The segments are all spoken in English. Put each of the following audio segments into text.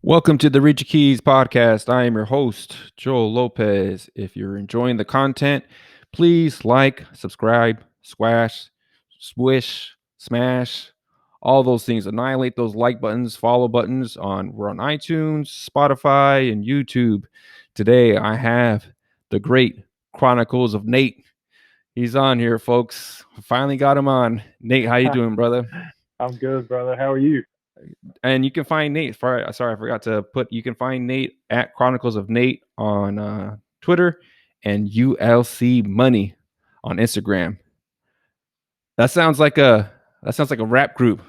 Welcome to the Reach Your Keys podcast. I am your host, Joel Lopez. If you're enjoying the content, please like, subscribe, squash, swish, smash, all those things. Annihilate those like buttons, follow buttons we're on iTunes, Spotify, and YouTube. Today I have the great Chronicles of Nate. He's on here, folks. Finally got him on. Nate, how you doing, brother? I'm good, brother. How are you? And you can find Nate. Sorry, I forgot to put. You can find Nate at Chronicles of Nate on Twitter and ULC Money on Instagram. That sounds like a rap group.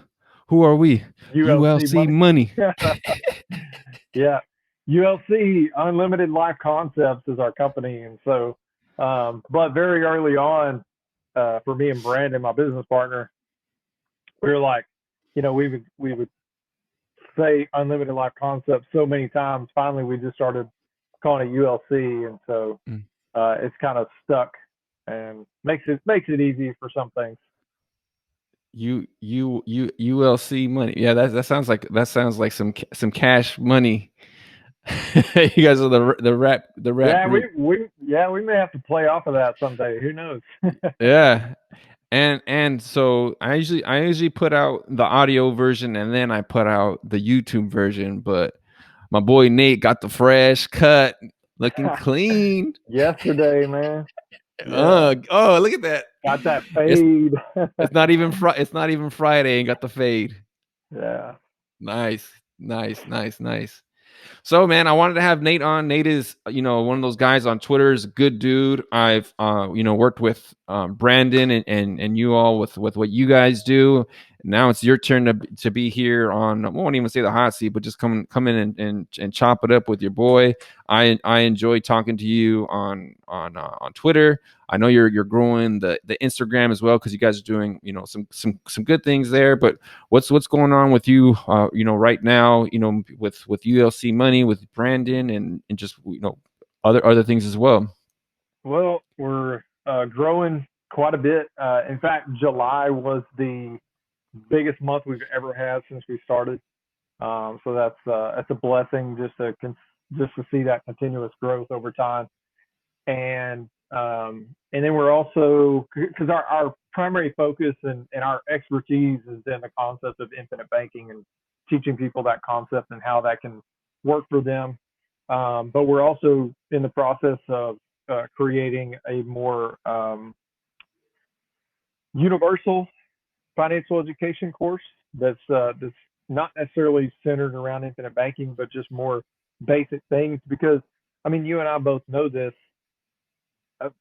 Who are we? ULC ULC money. Money. Yeah. ULC Unlimited Life Concepts is our company. And so, but very early on, for me and Brandon, my business partner, we were like, we would say Unlimited Life Concepts so many times. Finally, we just started calling it ULC. And so, Mm. it's kind of stuck and makes it easy for some things. ULC Money. Yeah, that sounds like some cash money. You guys are the rap Yeah, we, group. we, yeah, we may have to play off of that someday. Who knows? Yeah. And so I usually put out the audio version and then I put out the YouTube version, but my boy Nate got the fresh cut, looking clean. Yesterday, man. Yeah. Oh, look at that. Got that It's fade. it's not even Friday and got the fade. Yeah. Nice. Nice, nice, nice. So, man, I wanted to have Nate on. Nate is, one of those guys on Twitter. Is a good dude. I've, worked with Brandon and you all with what you guys do. Now it's your turn to be here on. I won't even say the hot seat, but just come in and chop it up with your boy. I enjoy talking to you on Twitter. I know you're growing the Instagram as well because you guys are doing some good things there. But what's going on with you right now, with ULC Money, with Brandon, and just other things as well. Well, we're growing quite a bit. In fact, July was the biggest month we've ever had since we started. So that's a blessing just to see that continuous growth over time. And then we're also, because our primary focus and our expertise is in the concept of infinite banking and teaching people that concept and how that can work for them. But we're also in the process of creating a more universal financial education course that's not necessarily centered around infinite banking, but just more basic things. Because I mean, you and I both know this.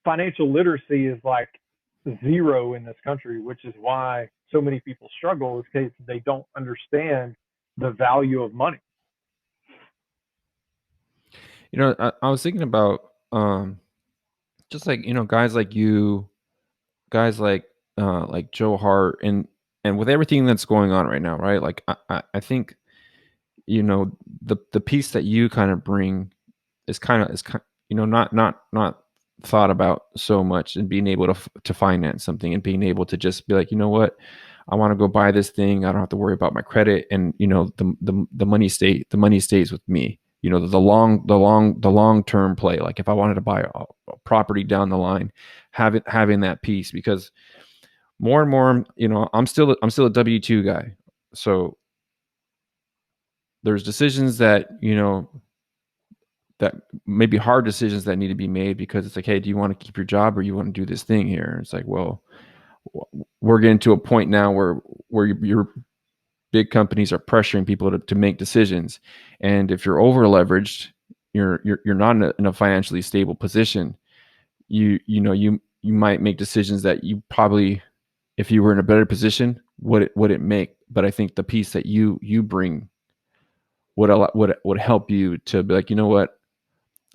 Financial literacy is like zero in this country, which is why so many people struggle, is because they don't understand the value of money. I was thinking about just like guys like you, guys like Joe Hart, and with everything that's going on right now, right? Like I think the piece that you kind of bring is kind not thought about so much, and being able to finance something and being able to just be like, what, I want to go buy this thing. I don't have to worry about my credit, and the money stays with me. The long term play. Like if I wanted to buy a property down the line, having that piece, because more and more, I'm still a W-2 guy. So there's decisions that maybe hard decisions that need to be made, because it's like, hey, do you want to keep your job or you want to do this thing here? And it's like, well, we're getting to a point now where your big companies are pressuring people to make decisions, and if you're over leveraged, you're not in a financially stable position. You might make decisions that you probably, if you were in a better position, would it make. But I think the piece that you bring would help you to be like, what,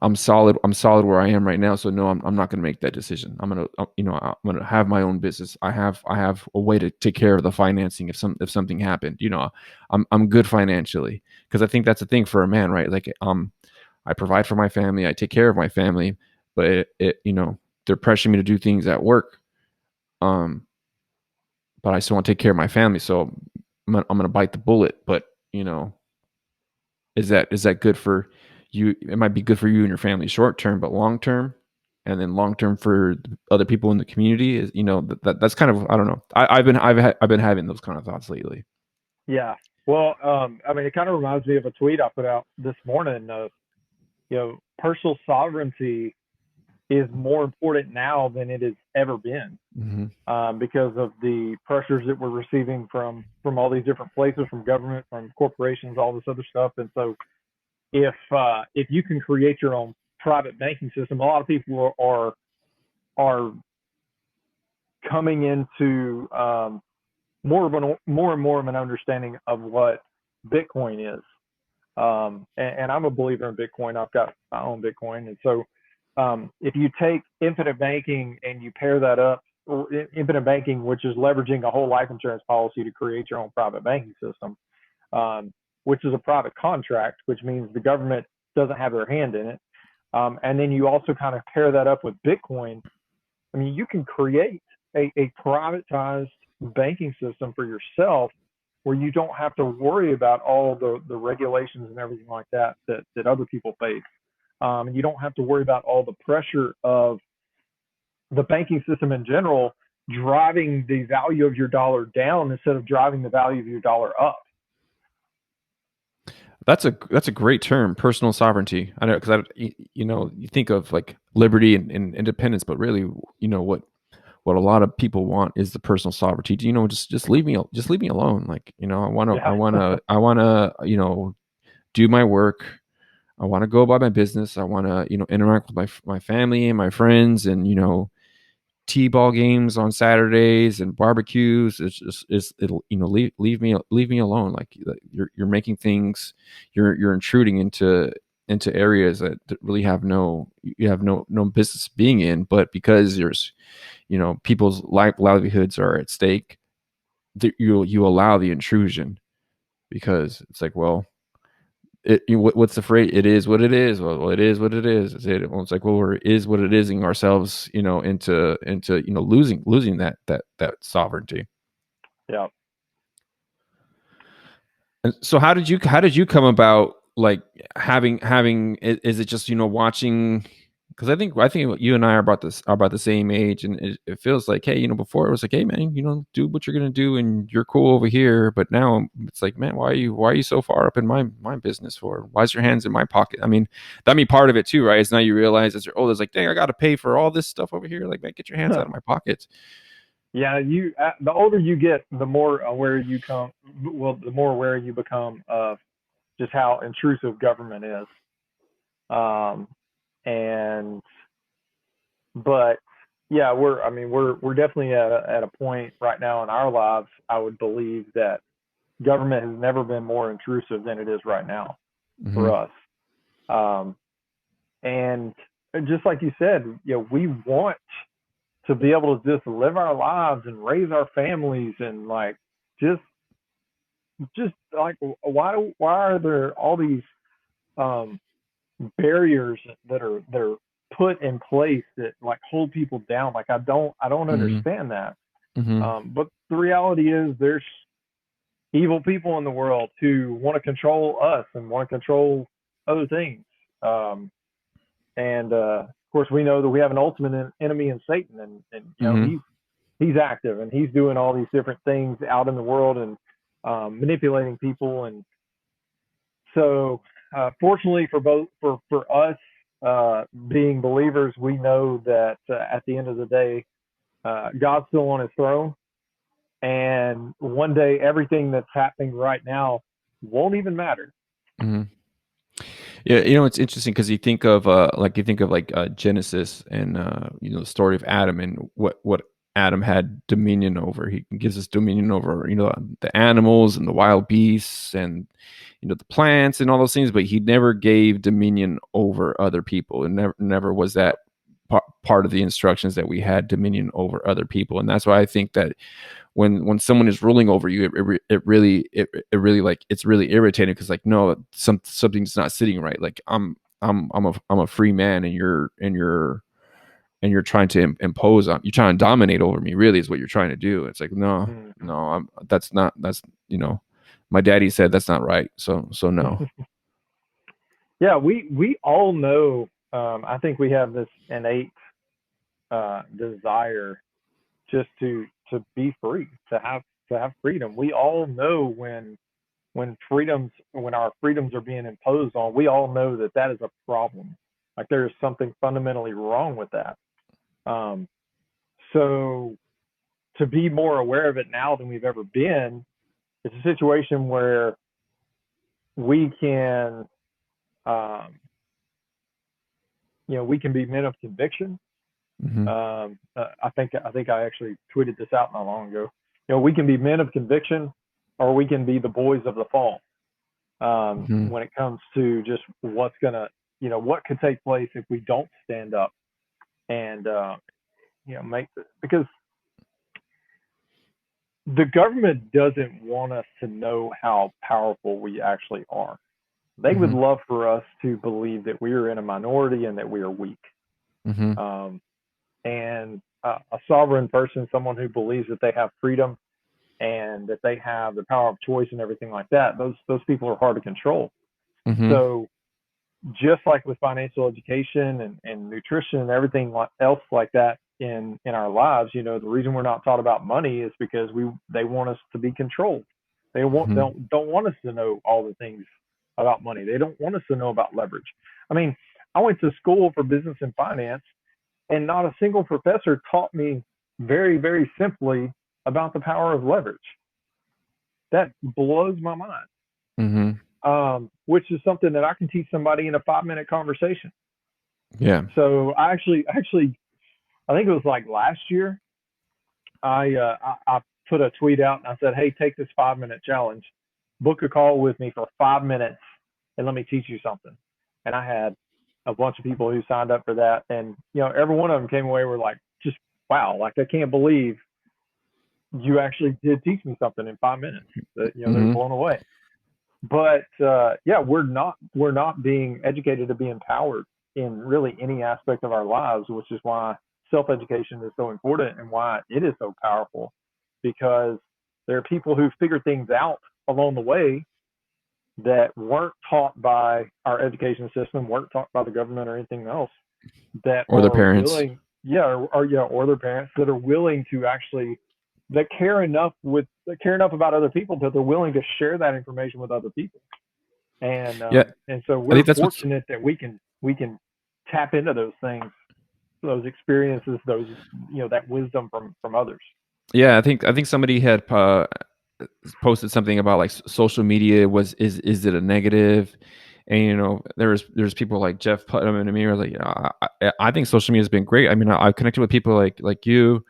I'm solid where I am right now. So no, I'm not going to make that decision. I'm going to have my own business. I have a way to take care of the financing if something happened. I'm good financially, because I think that's a thing for a man, right? Like, I provide for my family, I take care of my family, but they're pressuring me to do things at work. Um, but I still want to take care of my family, so I'm gonna bite the bullet. But is that good for you? It might be good for you and your family short term, but long term, and then long term for other people in the community is, that's kind of, I don't know. I've been having those kind of thoughts lately. Yeah. Well, I mean, it kind of reminds me of a tweet I put out this morning. Personal sovereignty is more important now than it has ever been, Mm-hmm. because of the pressures that we're receiving from all these different places, from government, from corporations, all this other stuff. And so, if you can create your own private banking system, a lot of people are coming into more and more of an understanding of what Bitcoin is. And I'm a believer in Bitcoin. I've got my own Bitcoin, and so if you take infinite banking and you pair that up, or infinite banking, which is leveraging a whole life insurance policy to create your own private banking system, which is a private contract, which means the government doesn't have their hand in it. And then you also kind of pair that up with Bitcoin. I mean, you can create a privatized banking system for yourself where you don't have to worry about all the regulations and everything like that other people face. And you don't have to worry about all the pressure of the banking system in general driving the value of your dollar down instead of driving the value of your dollar up. That's a great term, personal sovereignty. I know, because you think of like liberty and independence, but really, what a lot of people want is the personal sovereignty. Just leave me alone. Like, Yeah. I wanna, do my work. I want to go about my business. I want to, interact with my family and my friends, and t-ball games on Saturdays and barbecues. It'll, leave me alone. Like, you're making things, you're intruding into areas that really you have no business being in, but because there's, people's livelihoods are at stake, you allow the intrusion, because it's like, well, what's the phrase? It is what it is. Well, it is what it is. It's like, well, we're is what it ising ourselves, into losing that sovereignty. Yeah. And so how did you come about, like, having is it just, watching? Because I think you and I are about the same age, and it feels like, hey, before it was like, hey man, do what you're gonna do, and you're cool over here. But now it's like, man, why are you so far up in my business for? Why's your hands in my pocket? I mean, that be part of it too, right? It's now you realize as you're older, it's like, dang, I got to pay for all this stuff over here. Like, man, get your hands out of my pocket. Yeah, the older you get, the more aware you come. Well, the more aware you become of just how intrusive government is. Um, and but yeah, we're definitely at a point right now in our lives. I would believe that government has never been more intrusive than it is right now Mm-hmm. for us. Um, and just like you said, we want to be able to just live our lives and raise our families and like just just like why are there all these um barriers that are put in place that like hold people down? Like I don't Mm-hmm. understand that. Mm-hmm. But the reality is there's evil people in the world who want to control us and want to control other things. um and of course we know that we have an ultimate enemy in Satan, and Mm-hmm. he's active and he's doing all these different things out in the world and manipulating people. And so, fortunately for us, being believers, we know that at the end of the day, God's still on His throne, and one day everything that's happening right now won't even matter. Mm-hmm. Yeah, it's interesting because you think of like Genesis, and the story of Adam and what Adam had dominion over. He gives us dominion over, the animals and the wild beasts, and the plants and all those things, but he never gave dominion over other people, and never was that part of the instructions, that we had dominion over other people. And that's why I think that when someone is ruling over you, it really like, it's really irritating, because like, no, something's not sitting right. Like, I'm a free man, and you're trying to impose on, you're trying to dominate over me, really, is what you're trying to do. It's like, no, Mm-hmm. no, that's not, my daddy said that's not right, so no. Yeah, we all know. I think we have this innate desire just to be free, to have freedom. We all know when our freedoms are being imposed on, we all know that that is a problem. Like there is something fundamentally wrong with that. Um, so to be more aware of it now than we've ever been, it's a situation where we can, um, we can be men of conviction. Mm-hmm. I think I actually tweeted this out not long ago. We can be men of conviction, or we can be the boys of the fall. Mm-hmm. When it comes to just what could take place if we don't stand up and make this, because the government doesn't want us to know how powerful we actually are. They would Mm-hmm. love for us to believe that we are in a minority and that we are weak. Mm-hmm. Um, and a sovereign person, someone who believes that they have freedom and that they have the power of choice and everything like that, those people are hard to control. Mm-hmm. So just like with financial education and nutrition and everything else like that in our lives, the reason we're not taught about money is because they want us to be controlled. Mm-hmm. Don't want us to know all the things about money. They don't want us to know about leverage. I mean, I went to school for business and finance, and not a single professor taught me very, very simply about the power of leverage. That blows my mind. Mm-hmm. Which is something that I can teach somebody in a 5 minute conversation. Yeah. So I actually, I think it was like last year. I put a tweet out and I said, "Hey, take this 5 minute challenge. Book a call with me for 5 minutes, and let me teach you something." And I had a bunch of people who signed up for that, and every one of them came away were like, just wow, like I can't believe you actually did teach me something in 5 minutes. That they're Mm-hmm. blown away. But yeah, we're not being educated to be empowered in really any aspect of our lives, which is why self education is so important and why it is so powerful. Because there are people who figure things out along the way that weren't taught by our education system, weren't taught by the government or anything else, that Or their are parents. willing, yeah, or their parents that are willing to actually that care enough about other people that they're willing to share that information with other people. Yeah. And so I we're think that's what's fortunate that we can tap into those things, those experiences, those that wisdom from others. yeah, I think somebody had posted something about like social media is it a negative? And there's people like Jeff Putnam and Amir like I think social media has been great. I mean I've connected with people like you,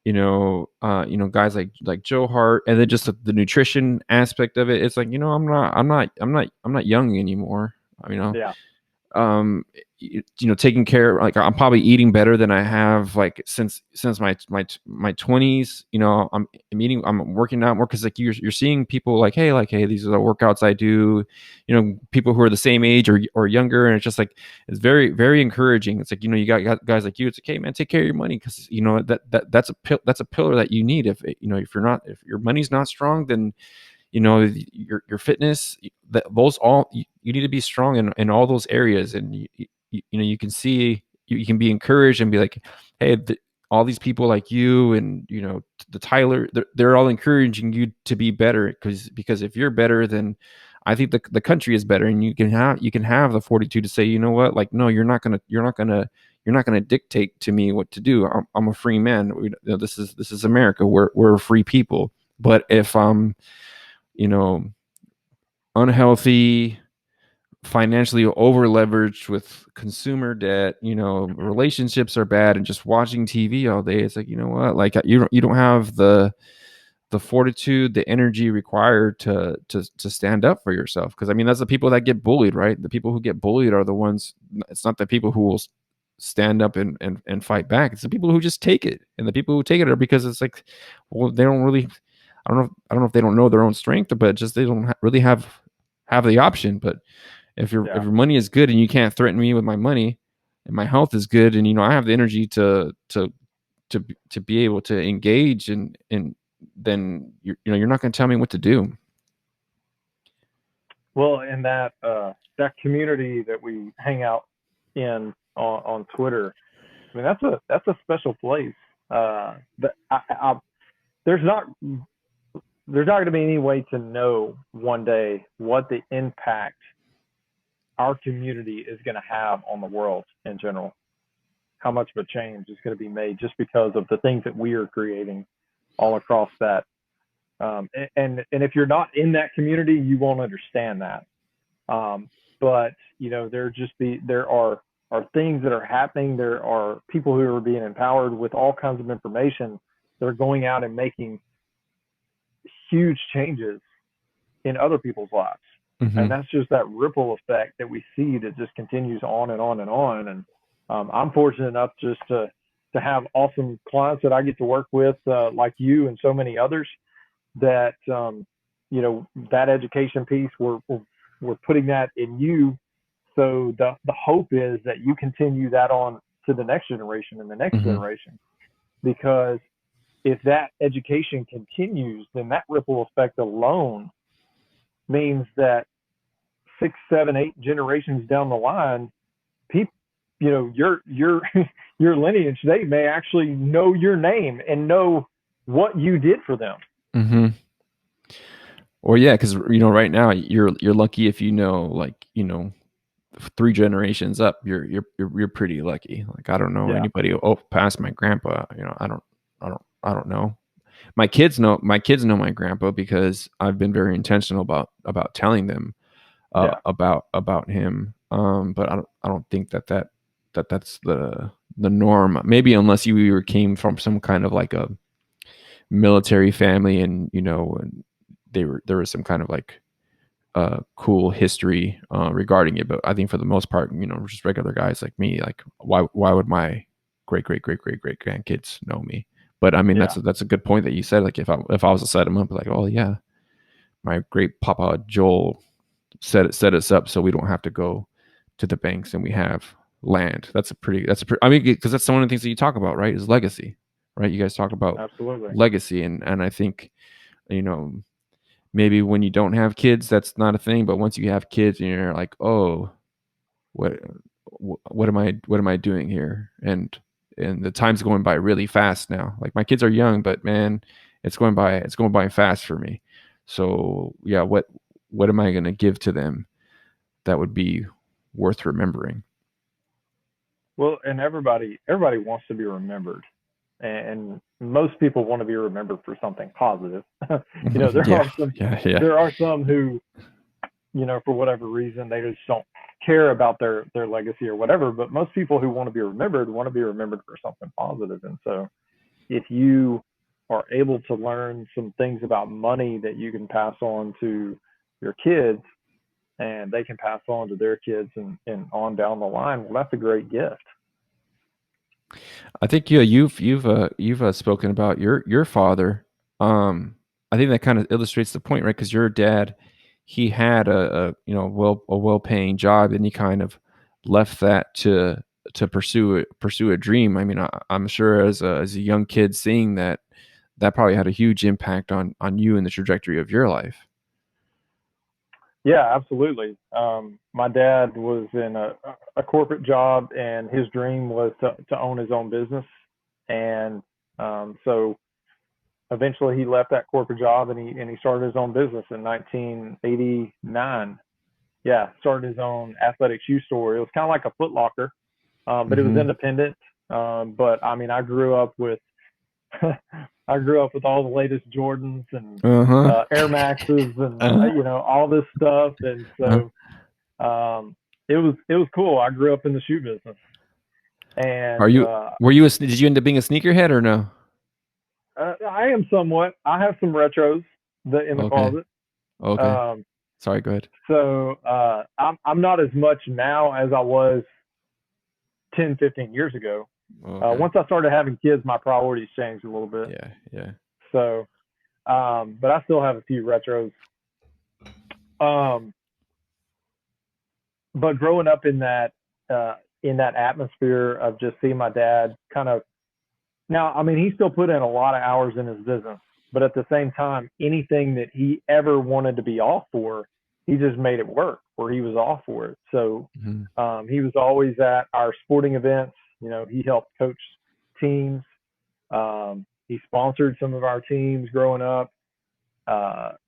guys like Joe Hart, and then just the nutrition aspect of it. It's like I'm not young anymore. Yeah, Taking care, like I'm probably eating better than I have like since my 20s. I'm working out more because like you're seeing people like hey, these are the workouts I do, people who are the same age or younger, and it's just like it's very very encouraging. It's like you got guys like you. It's like, hey man, take care of your money, because that's a pillar that you need. If your money's not strong, then your fitness, that those all you need to be strong in all those areas. And you can see, you can be encouraged and be like, hey, all these people like you and the Tyler, they're all encouraging you to be better, because if you're better, then I think the country is better. And you can have the fortitude to say, you know what, like, no, you're not gonna dictate to me what to do. I'm a free man. This is America. We're a free people. But if you know, unhealthy, financially over leveraged with consumer debt, relationships are bad, and just watching TV all day, it's like, you know what, like you don't have the fortitude, the energy required to stand up for yourself. Because I mean, that's the people that get bullied, right? The people who get bullied are the ones. It's not the people who will stand up and fight back. It's the people who just take it, and the people who take it are because it's like, well, they don't really. I don't know if they don't know their own strength, but just they don't really have the option. But if yeah. your money is good and you can't threaten me with my money, and my health is good, and I have the energy to be able to engage, and then you're not going to tell me what to do. Well, in that community that we hang out in on Twitter, I mean that's a special place. But there's not there's not going to be any way to know one day what the impact our community is going to have on the world in general. How much of a change is going to be made just because of the things that we are creating all across that. And if you're not in that community, you won't understand that. But there are things that are happening. There are people who are being empowered with all kinds of information that are going out and making huge changes in other people's lives. And Hmm. that's just that ripple effect that we see that just continues on and on and on. And I'm fortunate enough just to have awesome clients that I get to work with, like you and so many others. That that education piece, we're putting that in you. So the hope is that you continue that on to the next generation and the next Hmm. generation, because if that education continues, then that ripple effect alone means that 6, 7, 8 generations down the line, people, your your lineage, they may actually know your name and know what you did for them. Hmm. Or yeah, because right now you're lucky if like 3 generations up. You're pretty lucky. Like I don't know Yeah, anybody past my grandpa. I don't know. My kids know my grandpa because I've been very intentional about telling them yeah. about him. But I don't think that's the norm. Maybe unless you came from some kind of like a military family, and and there was some kind of like cool history regarding it. But I think for the most part, just regular guys like me, like why would my great great great great great grandkids know me? But I mean, Yeah. that's a good point that you said. Like if I was to set them up, like, oh yeah, my great Papa Joel set us up so we don't have to go to the banks and we have land. I mean, because that's one of the things that you talk about, right? Is legacy, right? You guys talk about Absolutely. legacy, and I think you know maybe when you don't have kids, that's not a thing. But once you have kids, and you're like, oh, what what am I doing here? And the time's going by really fast now. Like my kids are young, but man, it's going by fast for me. So yeah, what am I going to give to them that would be worth remembering? Well, and everybody wants to be remembered, and most people want to be remembered for something positive. There Yeah, are some yeah, yeah. there are some who, for whatever reason, they just don't care about their legacy or whatever. But most people who want to be remembered for something positive. And so, if you are able to learn some things about money that you can pass on to your kids, and they can pass on to their kids, and on down the line, well, that's a great gift. I think you've spoken about your father. I think that kind of illustrates the point, right? Because your dad, he had a well paying job, and he kind of left that to pursue a dream. I mean, I'm sure as a young kid, seeing that probably had a huge impact on you and the trajectory of your life. Yeah, absolutely. My dad was in a corporate job, and his dream was to own his own business. And so eventually he left that corporate job, and he started his own business in 1989. Yeah, started his own athletic shoe store. It was kind of like a Foot Locker, but it was Hmm. independent. But I mean, I grew up with I grew up with all the latest Jordans and Uh huh. Air Maxes and Uh-huh. all this stuff. And Uh-huh. so it was cool. I grew up in the shoe business, Are and you were you a, did you end up being a sneakerhead or no? I am somewhat. I have some retros in the Okay. closet. Okay. Um, Sorry. Go ahead. so I'm not as much now as I was 10, 15 years ago. Okay. Once I started having kids, my priorities changed a little bit. Yeah. Yeah. So, but I still have a few retros. Um, but growing up in that atmosphere of just seeing my dad kind of, now, I mean, he still put in a lot of hours in his business, but at the same time, anything that he ever wanted to be off for, he just made it work where he was all for it. So Mm-hmm. he was always at our sporting events. You know, he helped coach teams. He sponsored some of our teams growing up.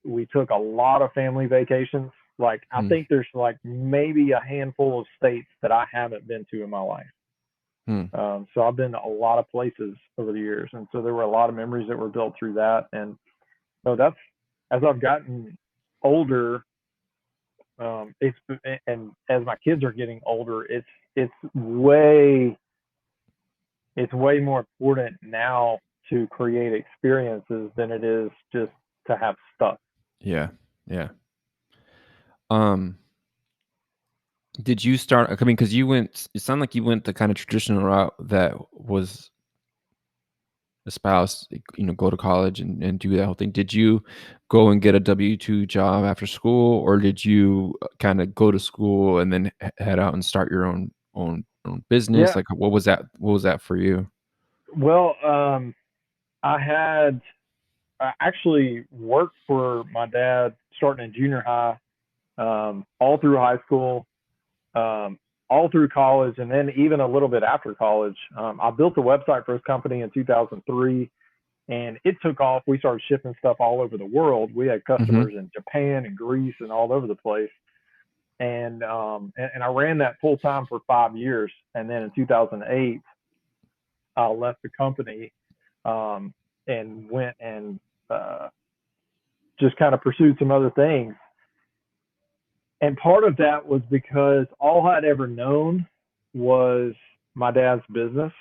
We took a lot of family vacations. Like, I think there's like maybe a handful of states that I haven't been to in my life. Mm-hmm. So I've been to a lot of places over the years, and so there were a lot of memories that were built through that. And so that's, as I've gotten older, it's, and as my kids are getting older, it's way it's way more important now to create experiences than it is just to have stuff. Yeah. Yeah. Um, did you start? I mean, because you went. It sounded like you went the kind of traditional route that was espoused. Go to college and do that whole thing. Did you go and get a W-2 job after school, or did you kind of go to school and then head out and start your own business? Yeah. Like, what was that? What was that for you? Well, I had I actually worked for my dad starting in junior high, all through high school, um, all through college, and then even a little bit after college. I built a website for his company in 2003, and it took off. We started shipping stuff all over the world. We had Mm-hmm. customers in Japan and Greece and all over the place. And I ran that full time for 5 years. And then in 2008, I left the company, um, and went and uh, just kind of pursued some other things. And part of that was because all I'd ever known was my dad's business.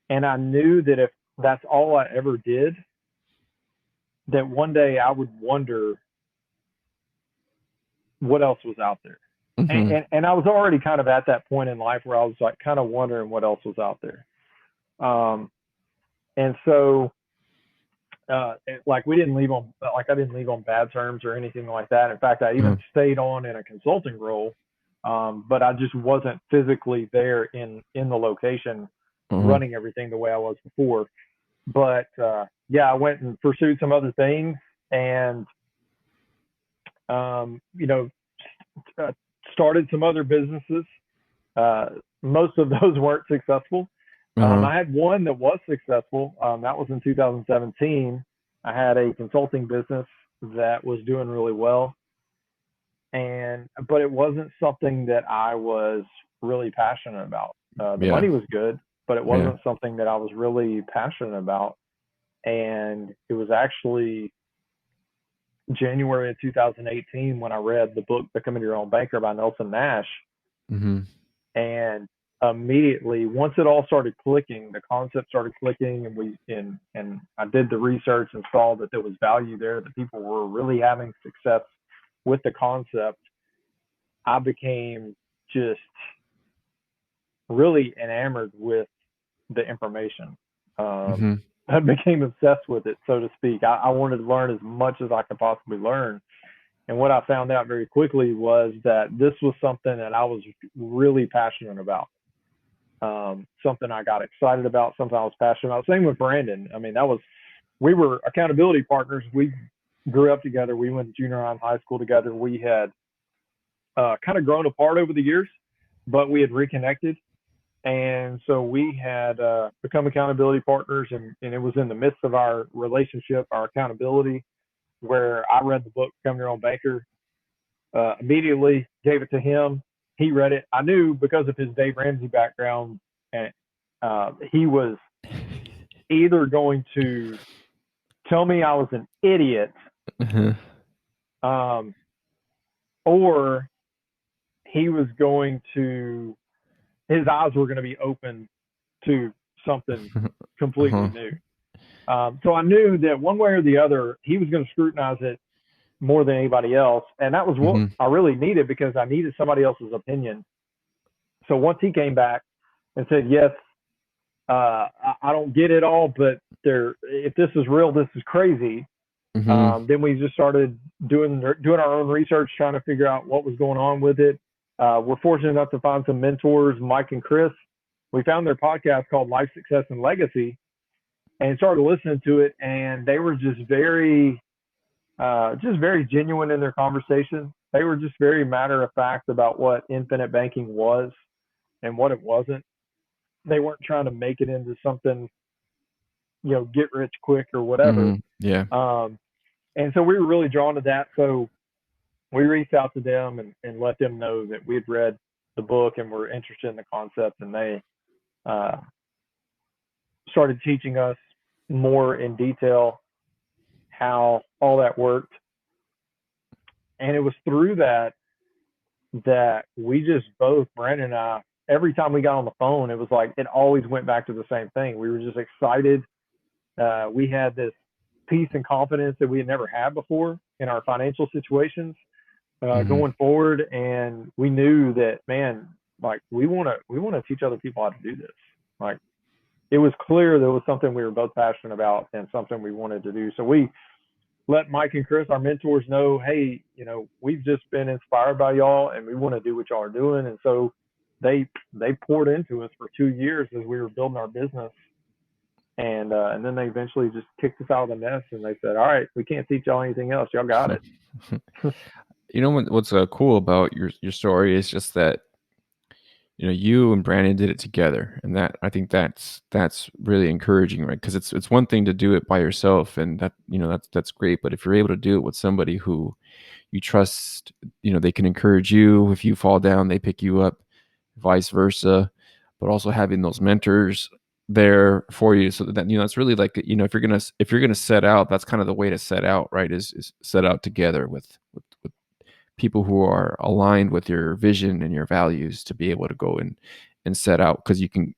And I knew that if that's all I ever did, that one day I would wonder what else was out there. And, Mm-hmm. and, and I was already kind of at that point in life where I was like kind of wondering what else was out there. Um, and so, like we didn't leave on, like I didn't leave on bad terms or anything like that. In fact, I Uh-huh. even stayed on in a consulting role, but I just wasn't physically there in the location Uh-huh. running everything the way I was before. But yeah, I went and pursued some other things, and you know, uh, started some other businesses. Uh, Most of those weren't successful. Uh-huh. I had one that was successful. That was in 2017. I had a consulting business that was doing really well, and but it wasn't something that I was really passionate about. The Yeah. money was good, but it Yeah. wasn't something that I was really passionate about. And it was actually January of 2018 when I read the book Becoming Your Own Banker by Nelson Nash. Mm-hmm. And immediately, once it all started clicking, the concept started clicking, and I did the research and saw that there was value there, that people were really having success with the concept. I became just really enamored with the information. Mm-hmm. I became obsessed with it, so to speak. I wanted to learn as much as I could possibly learn. And what I found out very quickly was that this was something that I was really passionate about. Something I got excited about, something I was passionate about. Same with Brandon. I mean, we were accountability partners. We grew up together. We went to junior high and high school together. We had kind of grown apart over the years, but we had reconnected. And so we had become accountability partners, and it was in the midst of our relationship, our accountability, where I read the book Become Your Own Banker. Immediately gave it to him. He read it. I knew because of his Dave Ramsey background, and he was either going to tell me I was an idiot, Uh-huh. um, or he was going to, his eyes were going to be open to something completely Uh-huh. new. So I knew that one way or the other, he was going to scrutinize it more than anybody else. And that was what Mm-hmm. I really needed, because I needed somebody else's opinion. So once he came back and said, yes, I don't get it all, but if this is real, this is crazy. Mm-hmm. Then we just started doing our own research, trying to figure out what was going on with it. We're fortunate enough to find some mentors, Mike and Chris. We found their podcast called Life, Success, and Legacy, and started listening to it. And they were just very just very genuine in their conversation. They were just very matter of fact about what infinite banking was and what it wasn't. They weren't trying to make it into something, get rich quick or whatever. Yeah. Um, and so we were really drawn to that. So we reached out to them and let them know that we had read the book and were interested in the concept, and they uh, started teaching us more in detail how all that worked. And it was through that we just both, Brandon and I, every time we got on the phone, it was like it always went back to the same thing. We were just excited. We had this peace and confidence that we had never had before in our financial situations Hmm. going forward, and we knew that, man, like we want to teach other people how to do this. Like it was clear there was something we were both passionate about and something we wanted to do. So we let Mike and Chris, our mentors, know, hey, we've just been inspired by y'all, and we want to do what y'all are doing. And so they poured into us for 2 years as we were building our business, and then they eventually just kicked us out of the nest, and they said, all right, we can't teach y'all anything else. Y'all got it. What's cool about your story is just that you and Brandon did it together, and that I think that's really encouraging, right? Because it's one thing to do it by yourself, and that's great. But if you're able to do it with somebody who you trust, they can encourage you. If you fall down, they pick you up, vice versa. But also having those mentors there for you, so that it's really like, if you're gonna set out, that's kind of the way to set out, right? Is set out together with people who are aligned with your vision and your values to be able to go and set out, because you can,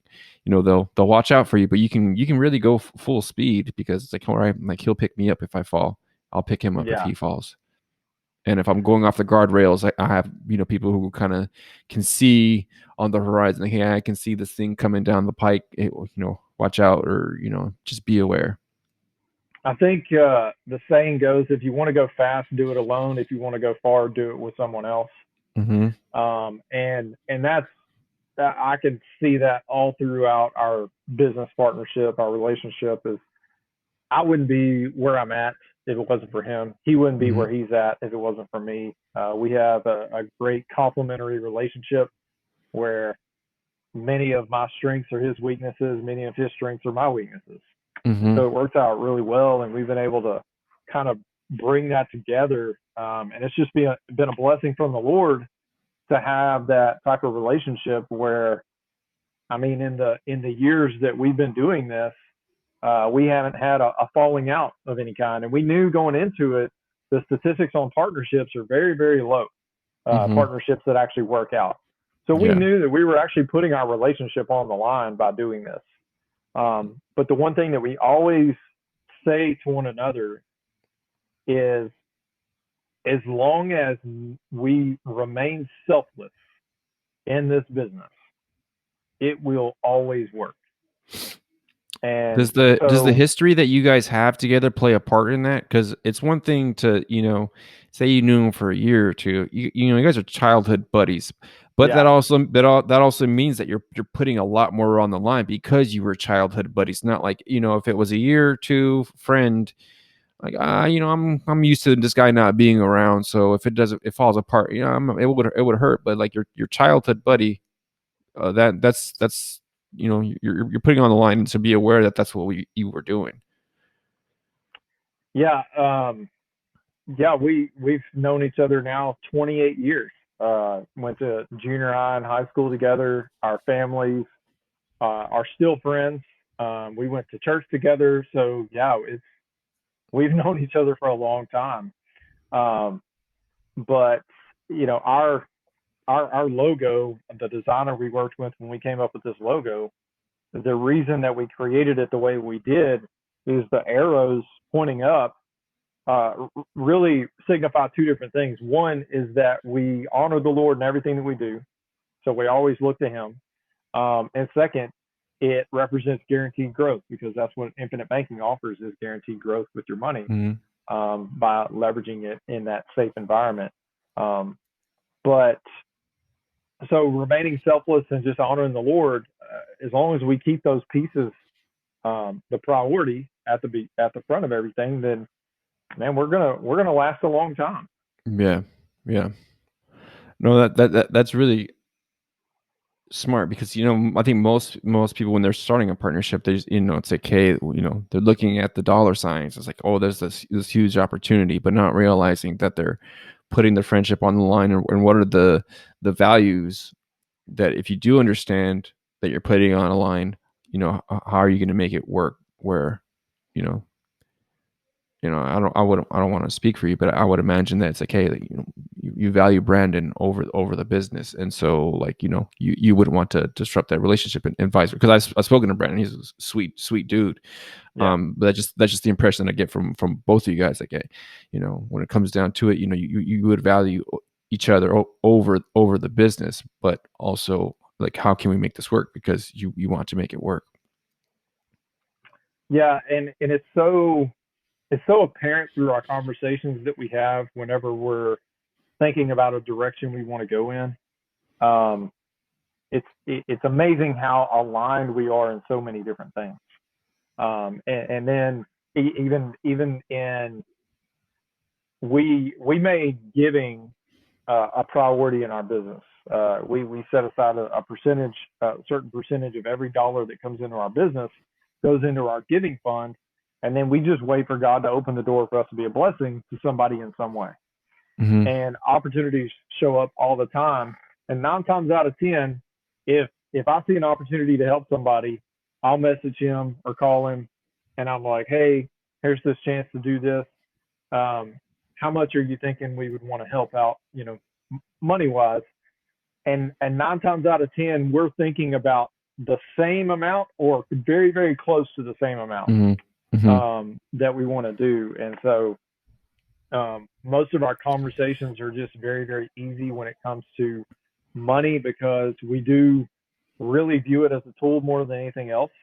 they'll watch out for you, but you can really go full speed, because it's like, all right, like, he'll pick me up if I fall, I'll pick him up if Yeah. he falls. And if I'm going off the guardrails, I have people who kind of can see on the horizon, like, hey, I can see this thing coming down the pike. Watch out, or just be aware. I think the saying goes, if you want to go fast, do it alone. If you want to go far, do it with someone else. Mm-hmm. And that's that I can see that all throughout our business partnership, our relationship is I wouldn't be where I'm at if it wasn't for him. He wouldn't be Mm-hmm. where he's at if it wasn't for me. We have a great complementary relationship where many of my strengths are his weaknesses, many of his strengths are my weaknesses. And Mm-hmm. so it works out really well, and we've been able to kind of bring that together. And it's just been a blessing from the Lord to have that type of relationship where, I mean, in the years that we've been doing this, we haven't had a falling out of any kind. And we knew going into it, the statistics on partnerships are very, very low, Mm-hmm. partnerships that actually work out. So we Yeah. knew that we were actually putting our relationship on the line by doing this. But the one thing that we always say to one another is, as long as we remain selfless in this business, it will always work. Does And the so, history that you guys have together play a part in that? Because it's one thing to, say you knew him for a year or two. You guys are childhood buddies, but yeah, that also means that you're putting a lot more on the line because you were childhood buddies. Not like, if it was a year or two friend, like, I'm used to this guy not being around, so if it falls apart, it would hurt. But like your childhood buddy, that's you're putting on the line to be aware that that's what you were doing. yeah, yeah. We've known each other now 28 years. Went to junior high and high school together. Our families are still friends. We went to church together. So yeah, we've known each other for a long time. Um, but our logo, the designer we worked with when we came up with this logo, the reason that we created it the way we did is the arrows pointing up really signify two different things. One is that we honor the Lord in everything that we do, so we always look to Him. And second, it represents guaranteed growth, because that's what infinite banking offers, is guaranteed growth with your money, Mm-hmm. by leveraging it in that safe environment. Um, but so remaining selfless and just honoring the Lord, as long as we keep those pieces the priority at the front of everything, then man, we're gonna last a long time. Yeah. Yeah. No, that's really smart because I think most people when they're starting a partnership, they just, it's like, hey, they're looking at the dollar signs. It's like, oh, there's this huge opportunity, but not realizing that they're putting their friendship on the line, and what are the values that if you do understand that you're putting on a line, how are you going to make it work where you know I don't want to speak for you, but I would imagine that it's like, hey, like, you value Brandon over the business, and so like you wouldn't want to disrupt that relationship, and vice versa. Because I've spoken to Brandon, he's a sweet dude. Yeah. But that's just the impression I get from both of you guys. Like, hey, when it comes down to it, you would value each other over the business, but also like, how can we make this work, because you want to make it work. Yeah, and it's so apparent through our conversations that we have whenever we're thinking about a direction we want to go in. Um, it's amazing how aligned we are in so many different things. And then even in we made giving a priority in our business. We set aside a percentage, a certain percentage of every dollar that comes into our business goes into our giving fund, and then we just wait for God to open the door for us to be a blessing to somebody in some way. Mm-hmm. And opportunities show up all the time. And 9 times out of 10, if I see an opportunity to help somebody, I'll message him or call him, and I'm like, hey, here's this chance to do this. How much are you thinking we would want to help out, money wise? And 9 times out of 10, we're thinking about the same amount or very, very close to the same amount Mm-hmm. Mm-hmm. that we want to do. And so most of our conversations are just very, very easy when it comes to money because we do really view it as a tool more than anything else.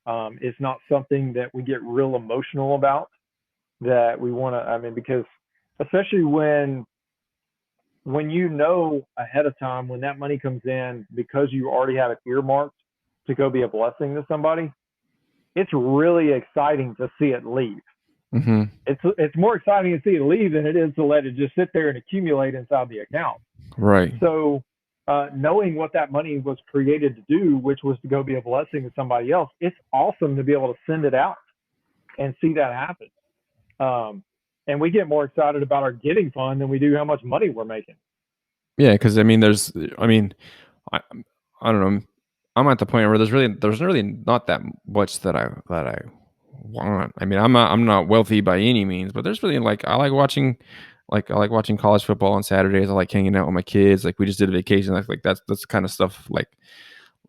It's not something that we get real emotional about that we want to, I mean, because especially when ahead of time when that money comes in because you already have it earmarked to go be a blessing to somebody, it's really exciting to see it leave. Mm-hmm. It's more exciting to see it leave than it is to let it just sit there and accumulate inside the account. Right. So knowing what that money was created to do, which was to go be a blessing to somebody else, it's awesome to be able to send it out and see that happen. Um, and we get more excited about our giving fund than we do how much money we're making. Yeah, because I I don't know. I'm at the point where there's really not that much that I want. I mean, I'm not wealthy by any means, but there's really I like watching college football on Saturdays. I like hanging out with my kids. Like, we just did a vacation. Like that's the kind of stuff. Like,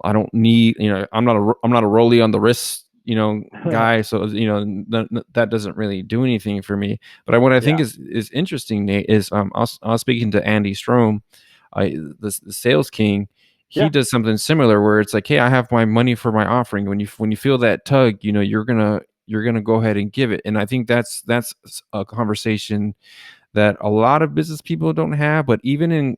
I don't need, I'm not a rollie on the wrist, guy. So, that doesn't really do anything for me. But what I think Yeah. is interesting, Nate, is I was speaking to Andy Strom, the sales king. He Yeah. does something similar where it's like, hey, I have my money for my offering. When you feel that tug, you're gonna go ahead and give it. And I think that's a conversation that a lot of business people don't have, but even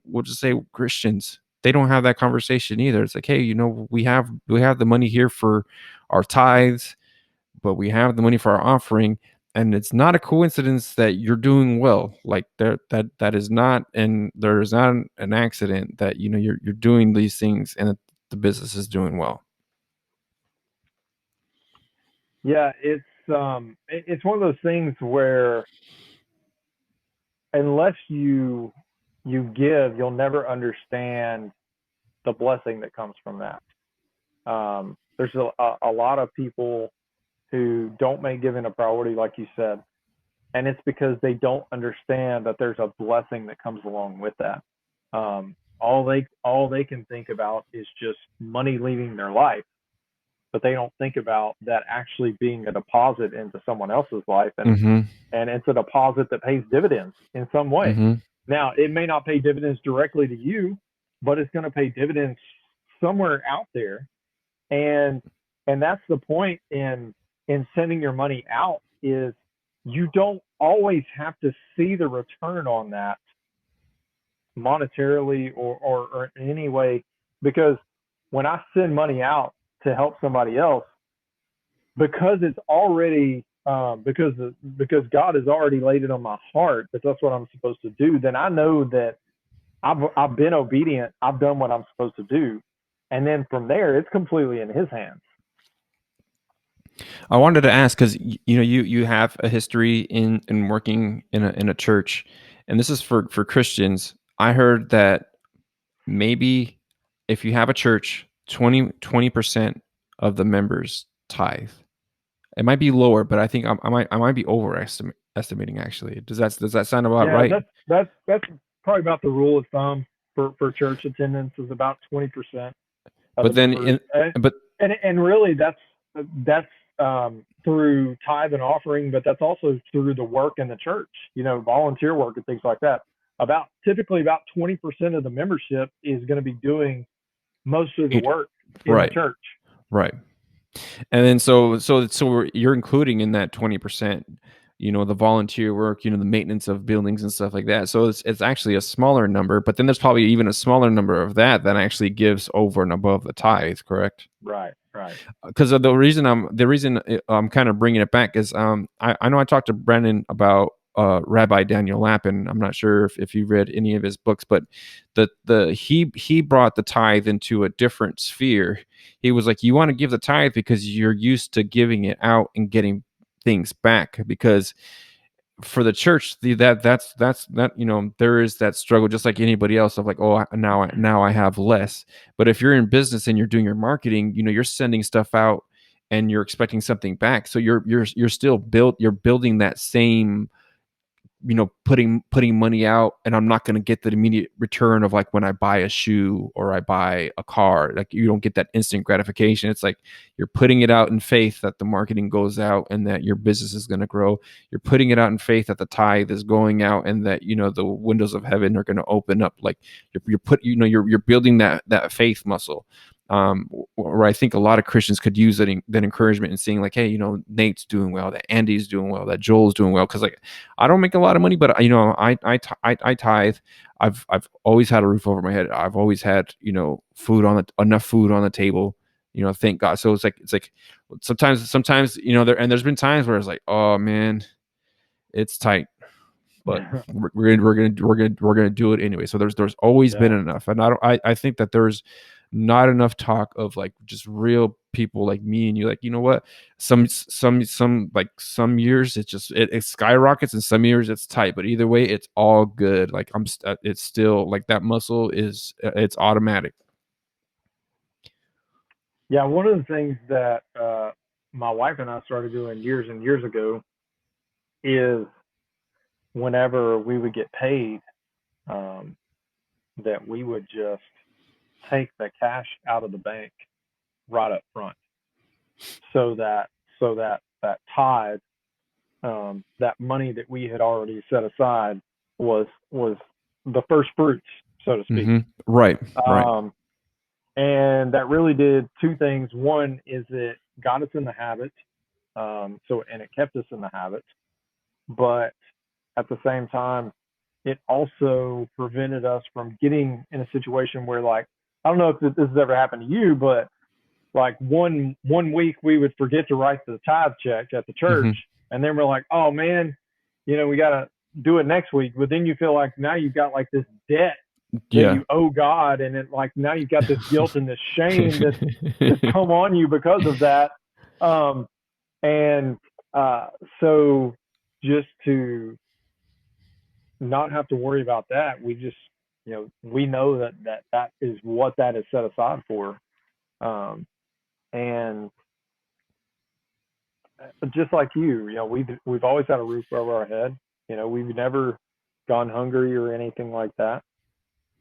we'll just say Christians, they don't have that conversation either. It's like, hey, we have the money here for our tithes, but we have the money for our offering, and it's not a coincidence that you're doing well. Like, that is not, and there is not an accident that you're doing these things and that the business is doing well. Yeah, it's one of those things where unless you give, you'll never understand the blessing that comes from that. There's a lot of people who don't make giving a priority, like you said, and it's because they don't understand that there's a blessing that comes along with that. All they can think about is just money leaving their life, but they don't think about that actually being a deposit into someone else's life, Mm-hmm. and it's a deposit that pays dividends in some way. Mm-hmm. Now, it may not pay dividends directly to you, but it's going to pay dividends somewhere out there. And and that's the point in sending your money out is you don't always have to see the return on that monetarily or in any way because when I send money out to help somebody else, because it's already because God has already laid it on my heart that that's what I'm supposed to do, then I know that I've been obedient. I've done what I'm supposed to do, and then from there, it's completely in His hands. I wanted to ask because you have a history in working in a church, and this is for Christians. I heard that maybe if you have a church, 20% of the members tithe. It might be lower, but I think I might be overestimating actually. Does that sound about Yeah, right? that's probably about the rule of thumb for church attendance is about 20% of the But then members, in but and really that's through tithe and offering, but that's also through the work in the church, volunteer work and things like that. Typically about 20% of the membership is going to be doing most of the eight, work in the right, church. right. And then you're including in that 20%, the volunteer work, the maintenance of buildings and stuff like that. So it's actually a smaller number, but then there's probably even a smaller number of that actually gives over and above the tithe, correct? Right, right. Because the reason I'm kind of bringing it back is I know I talked to Brennan about Rabbi Daniel Lapin. I'm not sure if you read any of his books, but he brought the tithe into a different sphere. He was like, you want to give the tithe because you're used to giving it out and getting things back, because for the church, there is that struggle just like anybody else of like, oh, now I have less. But if you're in business and you're doing your marketing, you're sending stuff out and you're expecting something back, so you're still you're building that same, putting money out, and I'm not going to get the immediate return of like when I buy a shoe or I buy a car. Like, you don't get that instant gratification. It's like you're putting it out in faith that the marketing goes out and that your business is going to grow. You're putting it out in faith that the tithe is going out and that the windows of heaven are going to open up. Like, you're building that faith muscle. Where I think a lot of Christians could use that encouragement and seeing like, hey, Nate's doing well, that Andy's doing well, that Joel's doing well. Because like, I don't make a lot of money, but I tithe. I've always had a roof over my head. I've always had enough food on the table. Thank God. So it's like sometimes there's been times where it's like, oh man, it's tight, but we're gonna do it anyway. So there's always been Yeah. enough, and I think that there's not enough talk of like just real people like me and you, like, what, some years it skyrockets and some years it's tight, but either way it's all good. Like it's still like that muscle it's automatic. Yeah, one of the things that my wife and I started doing years and years ago is whenever we would get paid, um, that we would just take the cash out of the bank right up front, so that tithe, that money that we had already set aside, was the first fruits, so to speak. Right, right. Um, and that really did two things. One is it got us in the habit, and it kept us in the habit, but at the same time, it also prevented us from getting in a situation where, like, I don't know if this has ever happened to you, but like one week we would forget to write the tithe check at the church, hmm and then we're like, oh man, we gotta do it next week. But then you feel like now you've got like this debt that yeah. you owe God, and it, like, now you've got this guilt and this shame that's come on you because of that. Um, and so just to not have to worry about that, we just, we know that is what that is set aside for. Um, and just like we've always had a roof over our head. We've never gone hungry or anything like that.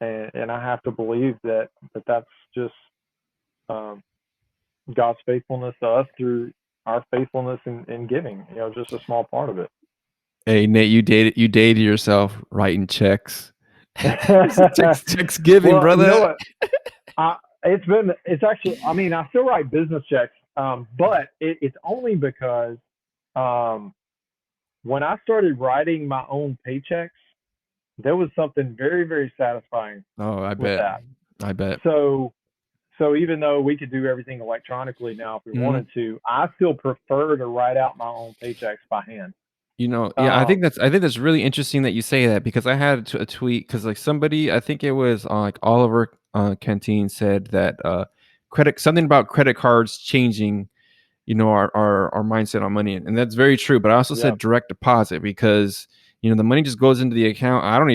And I have to believe that's just um, God's faithfulness to us through our faithfulness in giving. Just a small part of it. Hey Nate, you dated yourself writing checks. checks giving, Well, you know brother. what? It's actually, I mean, I still write business checks, but it's only because um, when I started writing my own paychecks, there was something very, very satisfying Oh, I with bet. that. I bet. So, So even though we could do everything electronically now if we Mhm. wanted to, I still prefer to write out my own paychecks by hand. Yeah, Um, I think that's really interesting that you say that because I had a tweet because like somebody, I think it was like Oliver Canteen said that credit something about credit cards changing, our mindset on money, and that's very true. But I also yeah, said direct deposit because the money just goes into the account. I don't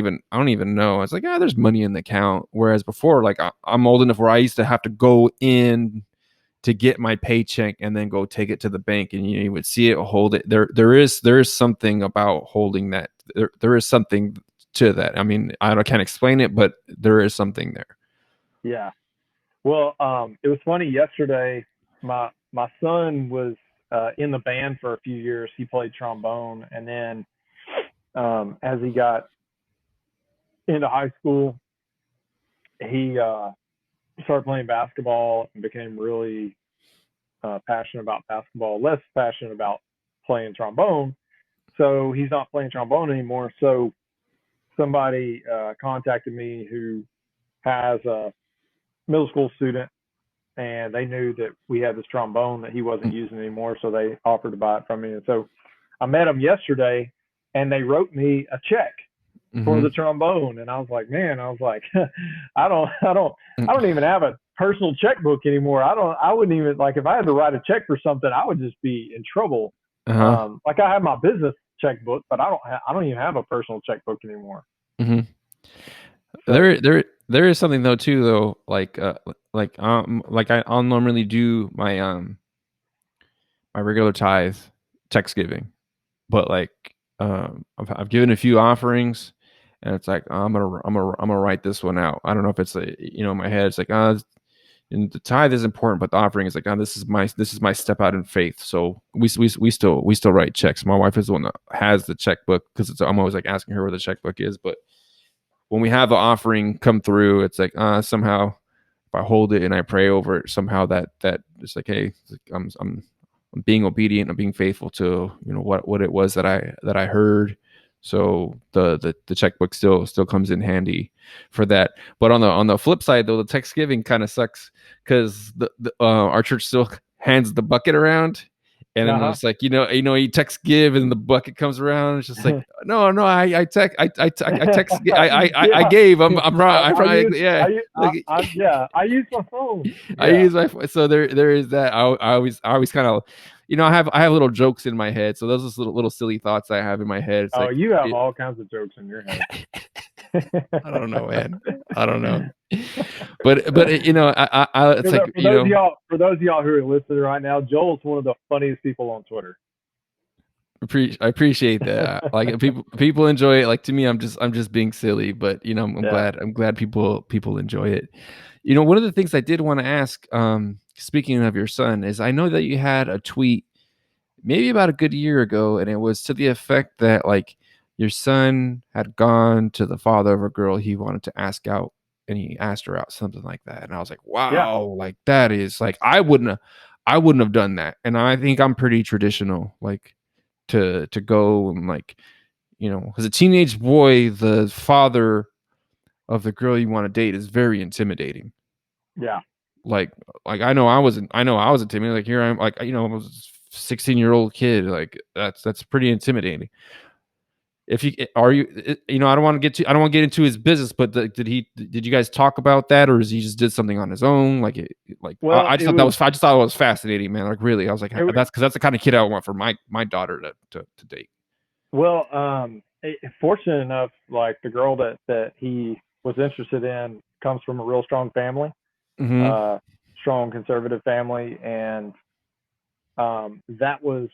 even know. It's like there's money in the account. Whereas before, like I'm old enough where I used to have to go in to get my paycheck and then go take it to the bank, and you would see it, hold it. There is something about holding that. There is something to that. I mean, can't explain it, but there is something there. yeah. Well, it was funny yesterday. My son was in the band for a few years. He played trombone, and then as he got into high school, he started playing basketball and became really passionate about basketball, less passionate about playing trombone. So he's not playing trombone anymore. So somebody contacted me who has a middle school student, and they knew that we had this trombone that he wasn't using anymore, so they offered to buy it from me. And so I met them yesterday, and they wrote me a check for Mm-hmm. the trombone, and I was like, man, I was like, I don't even have a personal checkbook anymore. I wouldn't even like if I had to write a check for something, I would just be in trouble. Uh-huh. Like I have my business checkbook, but I don't even have a personal checkbook anymore. Mm-hmm. So There is something though too though, like I'll normally do my regular tithe text giving, but like I've given a few offerings, and it's like I'm gonna write this one out. I don't know if it's in my head it's like and the tithe is important, but the offering is like this is my step out in faith. So we still write checks. My wife is the one that has the checkbook because I'm always like asking her where the checkbook is, but when we have the offering come through, it's like somehow if I hold it and I pray over it, somehow that it's like, hey, it's like, I'm being obedient, I'm being faithful to what it was that I heard. So the checkbook still comes in handy for that. But on the flip side though, the text giving kind of sucks because our church still hands the bucket around, and then uh it's like you text give and the bucket comes around. It's just like huh. no, I text I Yeah. gave. I'm wrong. I'm wrong. Yeah, like Yeah, I use my phone. I Yeah. use my so there is that. I always kind of I have little jokes in my head. So those are little silly thoughts I have in my head. It's Oh, like you have all kinds of jokes in your head. I don't know, man. I don't know. But it's like For those of y'all who are listening right now, Joel's one of the funniest people on Twitter. I appreciate that. Like people enjoy it. Like to me, I'm just being silly, but Yeah. I'm glad people enjoy it. One of the things I did want to ask, speaking of your son, is I know that you had a tweet maybe about a good year ago, and it was to the effect that like your son had gone to the father of a girl he wanted to ask out, and he asked her out, something like that. And I was like, Yeah. wow, like that is like I wouldn't have done that. And I think I'm pretty traditional, like to go and like as a teenage boy, the father of the girl you want to date is very intimidating. Yeah. Like I know I was intimidated. Like here I'm like I was 16-year-old kid. Like that's pretty intimidating. If you are you I don't want to I don't want to get into his business, but did you guys talk about that, or is he just did something on his own? Like Well, I just thought that was I just thought it was fascinating, man. Like really, I was like it, that's because that's the kind of kid I want for my daughter to date. well, fortunate enough, like the girl that he was interested in comes from a real strong family, Mm-hmm. uh, strong conservative family, and that was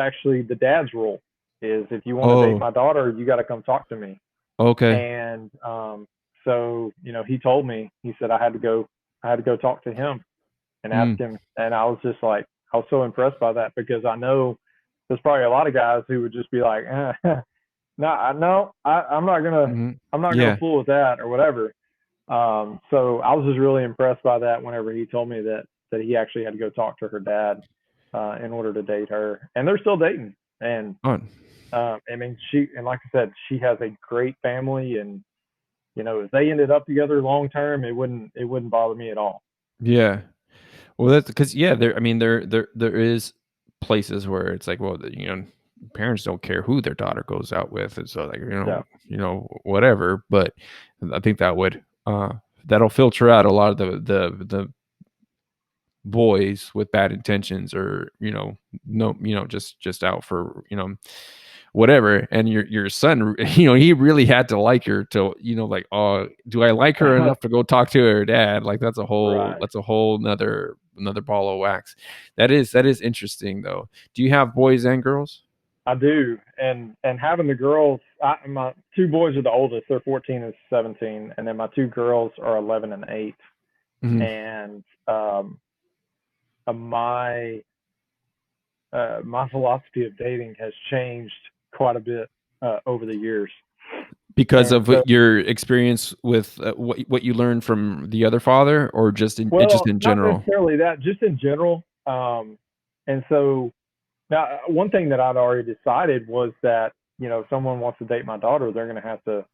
actually the dad's rule is if you want to date Oh, my daughter, you got to come talk to me. okay. And so he told me, he said I had to go talk to him and ask Mm, him, and I was just like, I was so impressed by that because I know there's probably a lot of guys who would just be like, no, mm-hmm. I'm not gonna Yeah. fool with that or whatever. So I was just really impressed by that whenever he told me that he actually had to go talk to her dad in order to date her, and they're still dating. And Oh, I mean, like I said, she has a great family, and if they ended up together long term, it wouldn't bother me at all. Yeah. Well, that's because yeah, there. I mean, there is places where it's like, well, parents don't care who their daughter goes out with, and so like Yeah. whatever. But I think that would that'll filter out a lot of the boys with bad intentions, or no, just out for whatever. And your son, he really had to like her to like, oh, do I like her enough to go talk to her dad? Like Right. that's a whole another ball of wax. That is interesting though. Do you have boys and girls? I do, and having the girls, my two boys are the oldest; they're 14 and 17, and then my two girls are 11 and 8. Mhm. And my my philosophy of dating has changed quite a bit over the years. Because And of so, your experience with what you learned from the other father, or just well, in not general? necessarily that, just in general. And so now, one thing that I'd already decided was that if someone wants to date my daughter, they're going to have to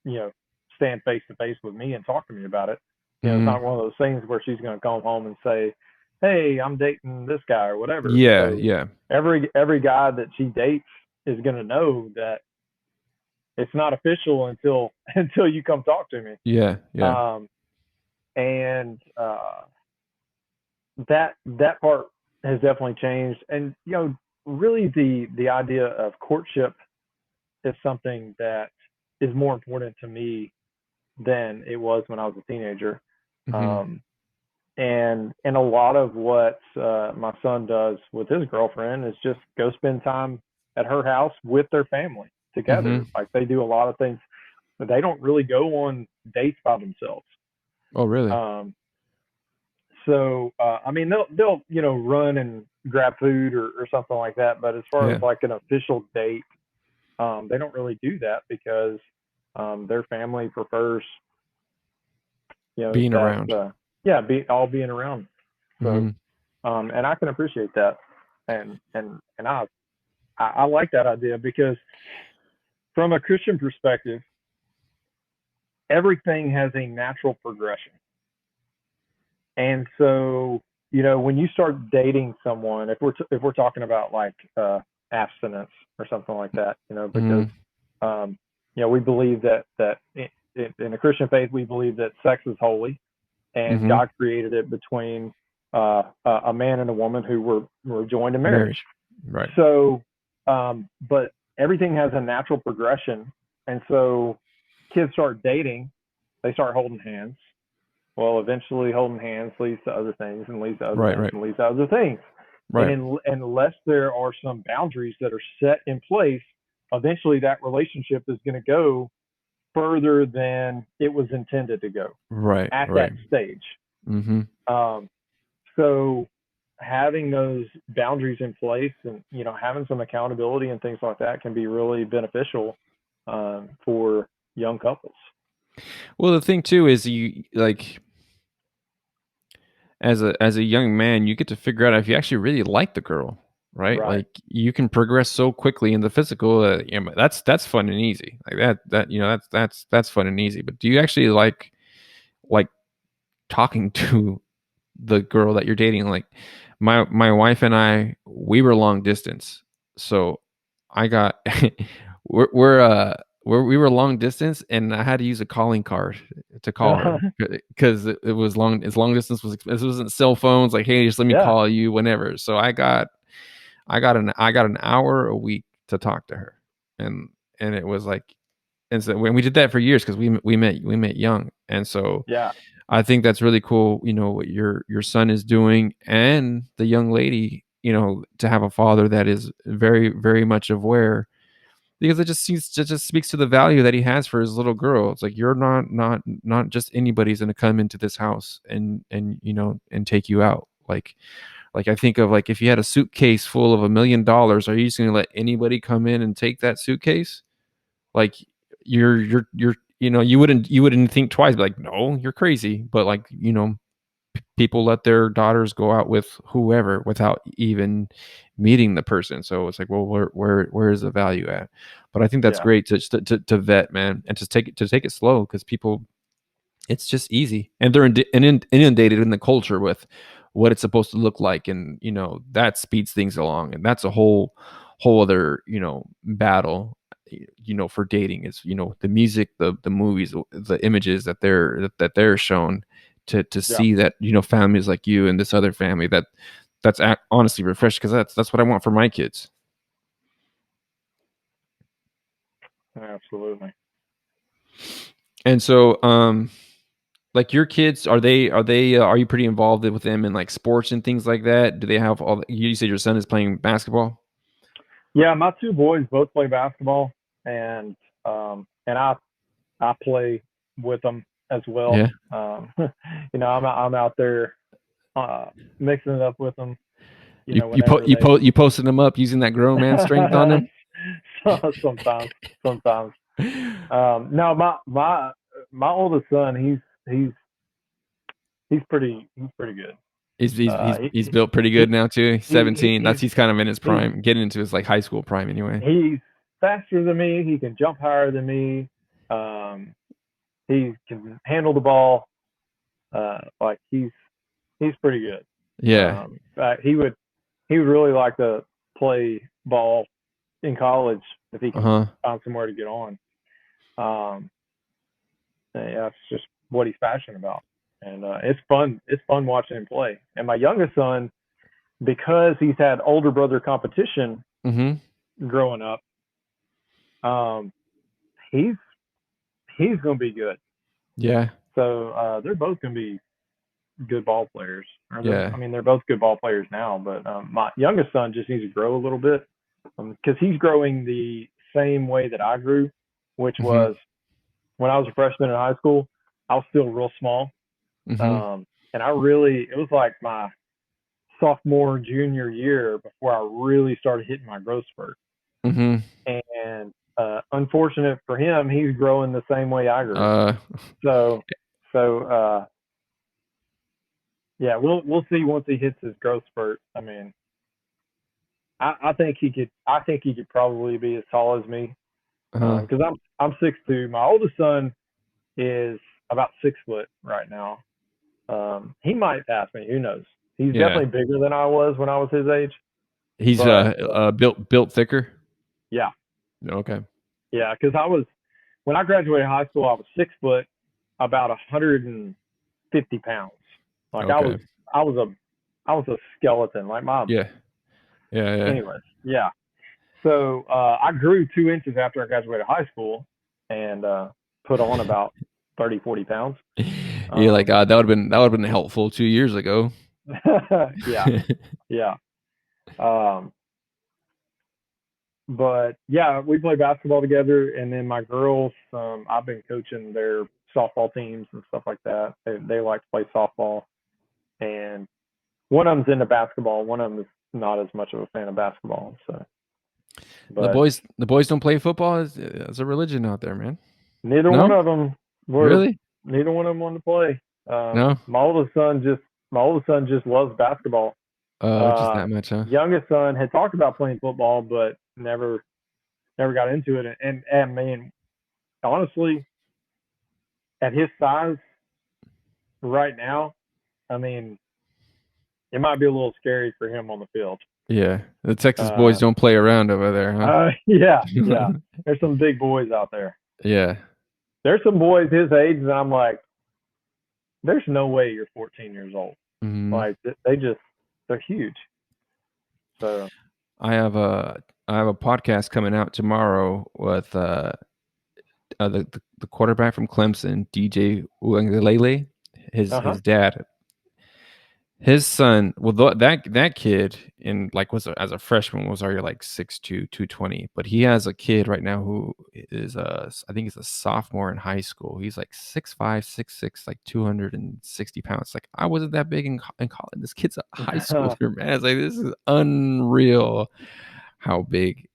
you know, stand face to face with me and talk to me about it. It's Mhm. not one of those things where she's going to come home and say, "Hey, I'm dating this guy" or whatever. Yeah, So yeah, every guy that she dates is going to know that it's not official until until you come talk to me. yeah, yeah. Um, and that part has definitely changed. And really the idea of courtship is something that is more important to me than it was when I was a teenager. Mhm. Um, and a lot of what my son does with his girlfriend is just go spend time at her house with their family together. Mhm. Like they do a lot of things, but they don't really go on dates by themselves. Oh, really? Um, so I mean they'll run and grab food or something like that. But as far as Yeah. like an official date, they don't really do that because their family prefers Being that around. yeah, all being around. So Mhm. and I can appreciate that, and I like that idea because from a Christian perspective, everything has a natural progression, and so when you start dating someone, if we're talking about like abstinence or something like that, because Mhm. um, we believe that in a Christian faith we believe that sex is holy and Mhm. God created it between a man and a woman who were joined in marriage. Marriage. Right. So, but everything has a natural progression, and so kids start dating, they start holding hands. Well, eventually, holding hands leads to other things, and leads to other Right, things, right. and leads to other things. And Right. unless there are some boundaries that are set in place, eventually that relationship is going to go further than it was intended to go Right, at that right. stage. Mhm. Um, so having those boundaries in place and having some accountability and things like that can be really beneficial for young couples. Well, the thing too is you like as a young man, you get to figure out if you actually really like the girl, right? Right. Like you can progress so quickly in the physical. That's fun and easy. Like that's fun and easy. But do you actually like talking to the girl that you're dating? Like my wife and I, we were long distance, so I got we're we're we were long distance, and I had to use a calling card to call her because it was long. As long distance was, this wasn't cell phones. Like, hey, just let me Yeah. call you whenever. So I got an hour a week to talk to her, and it was like, and so when we did that for years because we met young, and so Yeah. I think that's really cool. What your son is doing, and the young lady. To have a father that is very very much aware, because it just speaks to the value that he has for his little girl. It's like you're not just anybody's going to come into this house and take you out. Like I think of like if you had a suitcase full of $1 million, are you just going to let anybody come in and take that suitcase? Like you wouldn't think twice. Like no, you're crazy. But like people let their daughters go out with whoever without even meeting the person. So it's like, well, where is the value at? But I think that's Yeah. great to vet, man, and to take it slow because people It's just easy, and they're inundated in the culture with what it's supposed to look like, and that speeds things along, and that's a whole other battle. For dating is the music, the movies, the images that they're shown to Yeah, see that families like you and this other family that's honestly refreshing, because that's what I want for my kids. absolutely. And so, like your kids, are you pretty involved with them in like sports and things like that? Do they have you said your son is playing basketball? Yeah, my two boys both play basketball, and I play with them as well. Yeah. I'm out there uh, mixing it up with them. You you po- Whenever you they po- you posted them up using that grown man strength on them? sometimes, sometimes. No, my oldest son, he's pretty good. He's built pretty He, good now too. He's he, he 17. he's He's kind of in his he's prime, getting into his like high school prime anyway. he's faster than me. He can jump higher than me. Um, he can handle the ball. Like he's pretty good. Yeah. He would really like to play ball in college if he can Uh-huh. find somewhere to get on. Um, yeah, that's just what he's passionate about, and it's fun. It's fun watching him play. And my youngest son, because he's had older brother competition Mhm. growing up, um, he's he's going to be good. Yeah. So they're both going to be good ball players. Yeah. They're both good ball players now. But my youngest son just needs to grow a little bit because he's growing the same way that I grew, which Mhm. was when I was a freshman in high school. I was still real small, Mhm. and it was like my sophomore junior year before I really started hitting my growth spurt. Mhm. And unfortunate for him, he's growing the same way I grew. Uh So so yeah, we'll see once he hits his growth spurt. I think he could. I think he could probably be as tall as me uh because I'm 6'2". My oldest son is about 6 foot right now. He might pass me. Who knows? He's yeah. definitely bigger than I was when I was his age. He's But built thicker. yeah, Okay. yeah, because I was when I graduated high school, I was 6 foot, about 150 pounds. Like Okay. I was a, I was a skeleton. Like my, Yeah. Yeah, yeah. anyways, yeah. So I grew 2 inches after I graduated high school, and put on about 30, 40 pounds. You're like, Um, that would have been helpful 2 years ago. yeah, yeah. Um, but yeah, we play basketball together, and then my girls, I've been coaching their softball teams and stuff like that. They like to play softball, and one of them's into basketball. One of them is not as much of a fan of basketball. So, The but boys the boys don't play football. It's a religion out there, man. neither one No? of them were. Really? Neither one of them wanted to play. No? My oldest son just loves basketball. Just Uh, that much, huh? youngest son had talked about playing football, but never got into it. And man, honestly, at his size right now, I mean, it might be a little scary for him on the field. Yeah. The Texas boys Uh, don't play around over there, yeah, yeah. huh? There's some big boys out there. Yeah. There's some boys his age that I'm like, there's no way you're 14 years old. Mhm. Like they're huge. So I have a podcast coming out tomorrow with the quarterback from Clemson, DJ Uiagalelei. His uh huh. his dad, his son. Well, that kid in like was as a freshman was already like 6'2", 220. But he has a kid right now who is I think he's a sophomore in high school. He's like 6'5", 6'6", like 260 pounds. Like I wasn't that big in college. This kid's a high schooler, man. It's like this is unreal how big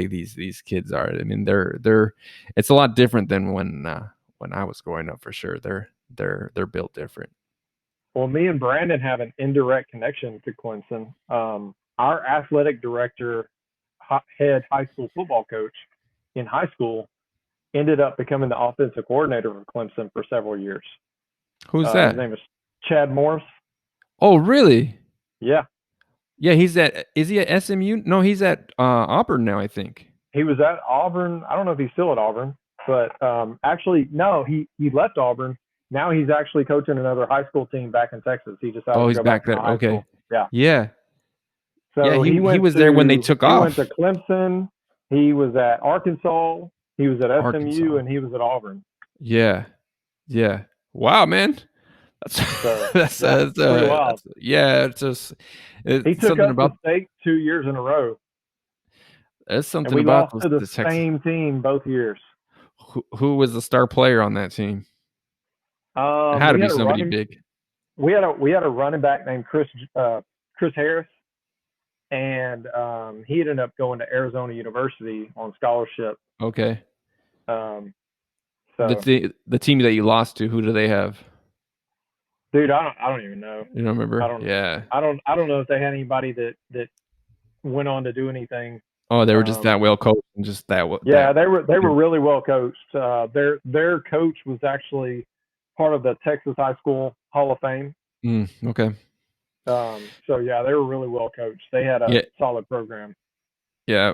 these kids are. I mean, they're it's a lot different than when I was growing up for sure. They're built different. Well, me and Brandon have an indirect connection to Clemson. Our athletic director, head high school football coach in high school, ended up becoming the offensive coordinator for Clemson for several years. Who's His that? name is Chad Morse. Oh, really? Yeah, Yeah, is he at SMU? No, he's at Auburn now, I think. he was at Auburn. I don't know if he's still at Auburn, but actually, no, he left Auburn. Now he's actually coaching another high school team back in Texas. He decided Oh, to he's go back back into there. high Okay. school. Yeah. Yeah. Yeah, So he was there when they took he went to off. Clemson. He was at Arkansas. He was at SMU, Arkansas. and he was at Auburn. Yeah. Yeah. Wow, man. That's So yeah, pretty wild. yeah, it's just He it's took something us to about state 2 years in a row, there's and something we about lost those to the the Texas. same team both years. Who was the star player on that team? It had to We be had a somebody running big. we had a running back named Chris Harris, and he ended up going to Arizona University on scholarship. Okay. Um, so, The team that you lost to, who do they have? dude, I don't even know. You don't I remember? don't Yeah. I don't know if they had anybody that went on to do anything. Oh, they were just Um, that well coached and just yeah, that they were good. really well coached. Their coach was actually part of the Texas High School Hall of Fame. Okay. So yeah, they were really well coached. They had a Yeah. solid program. Yeah.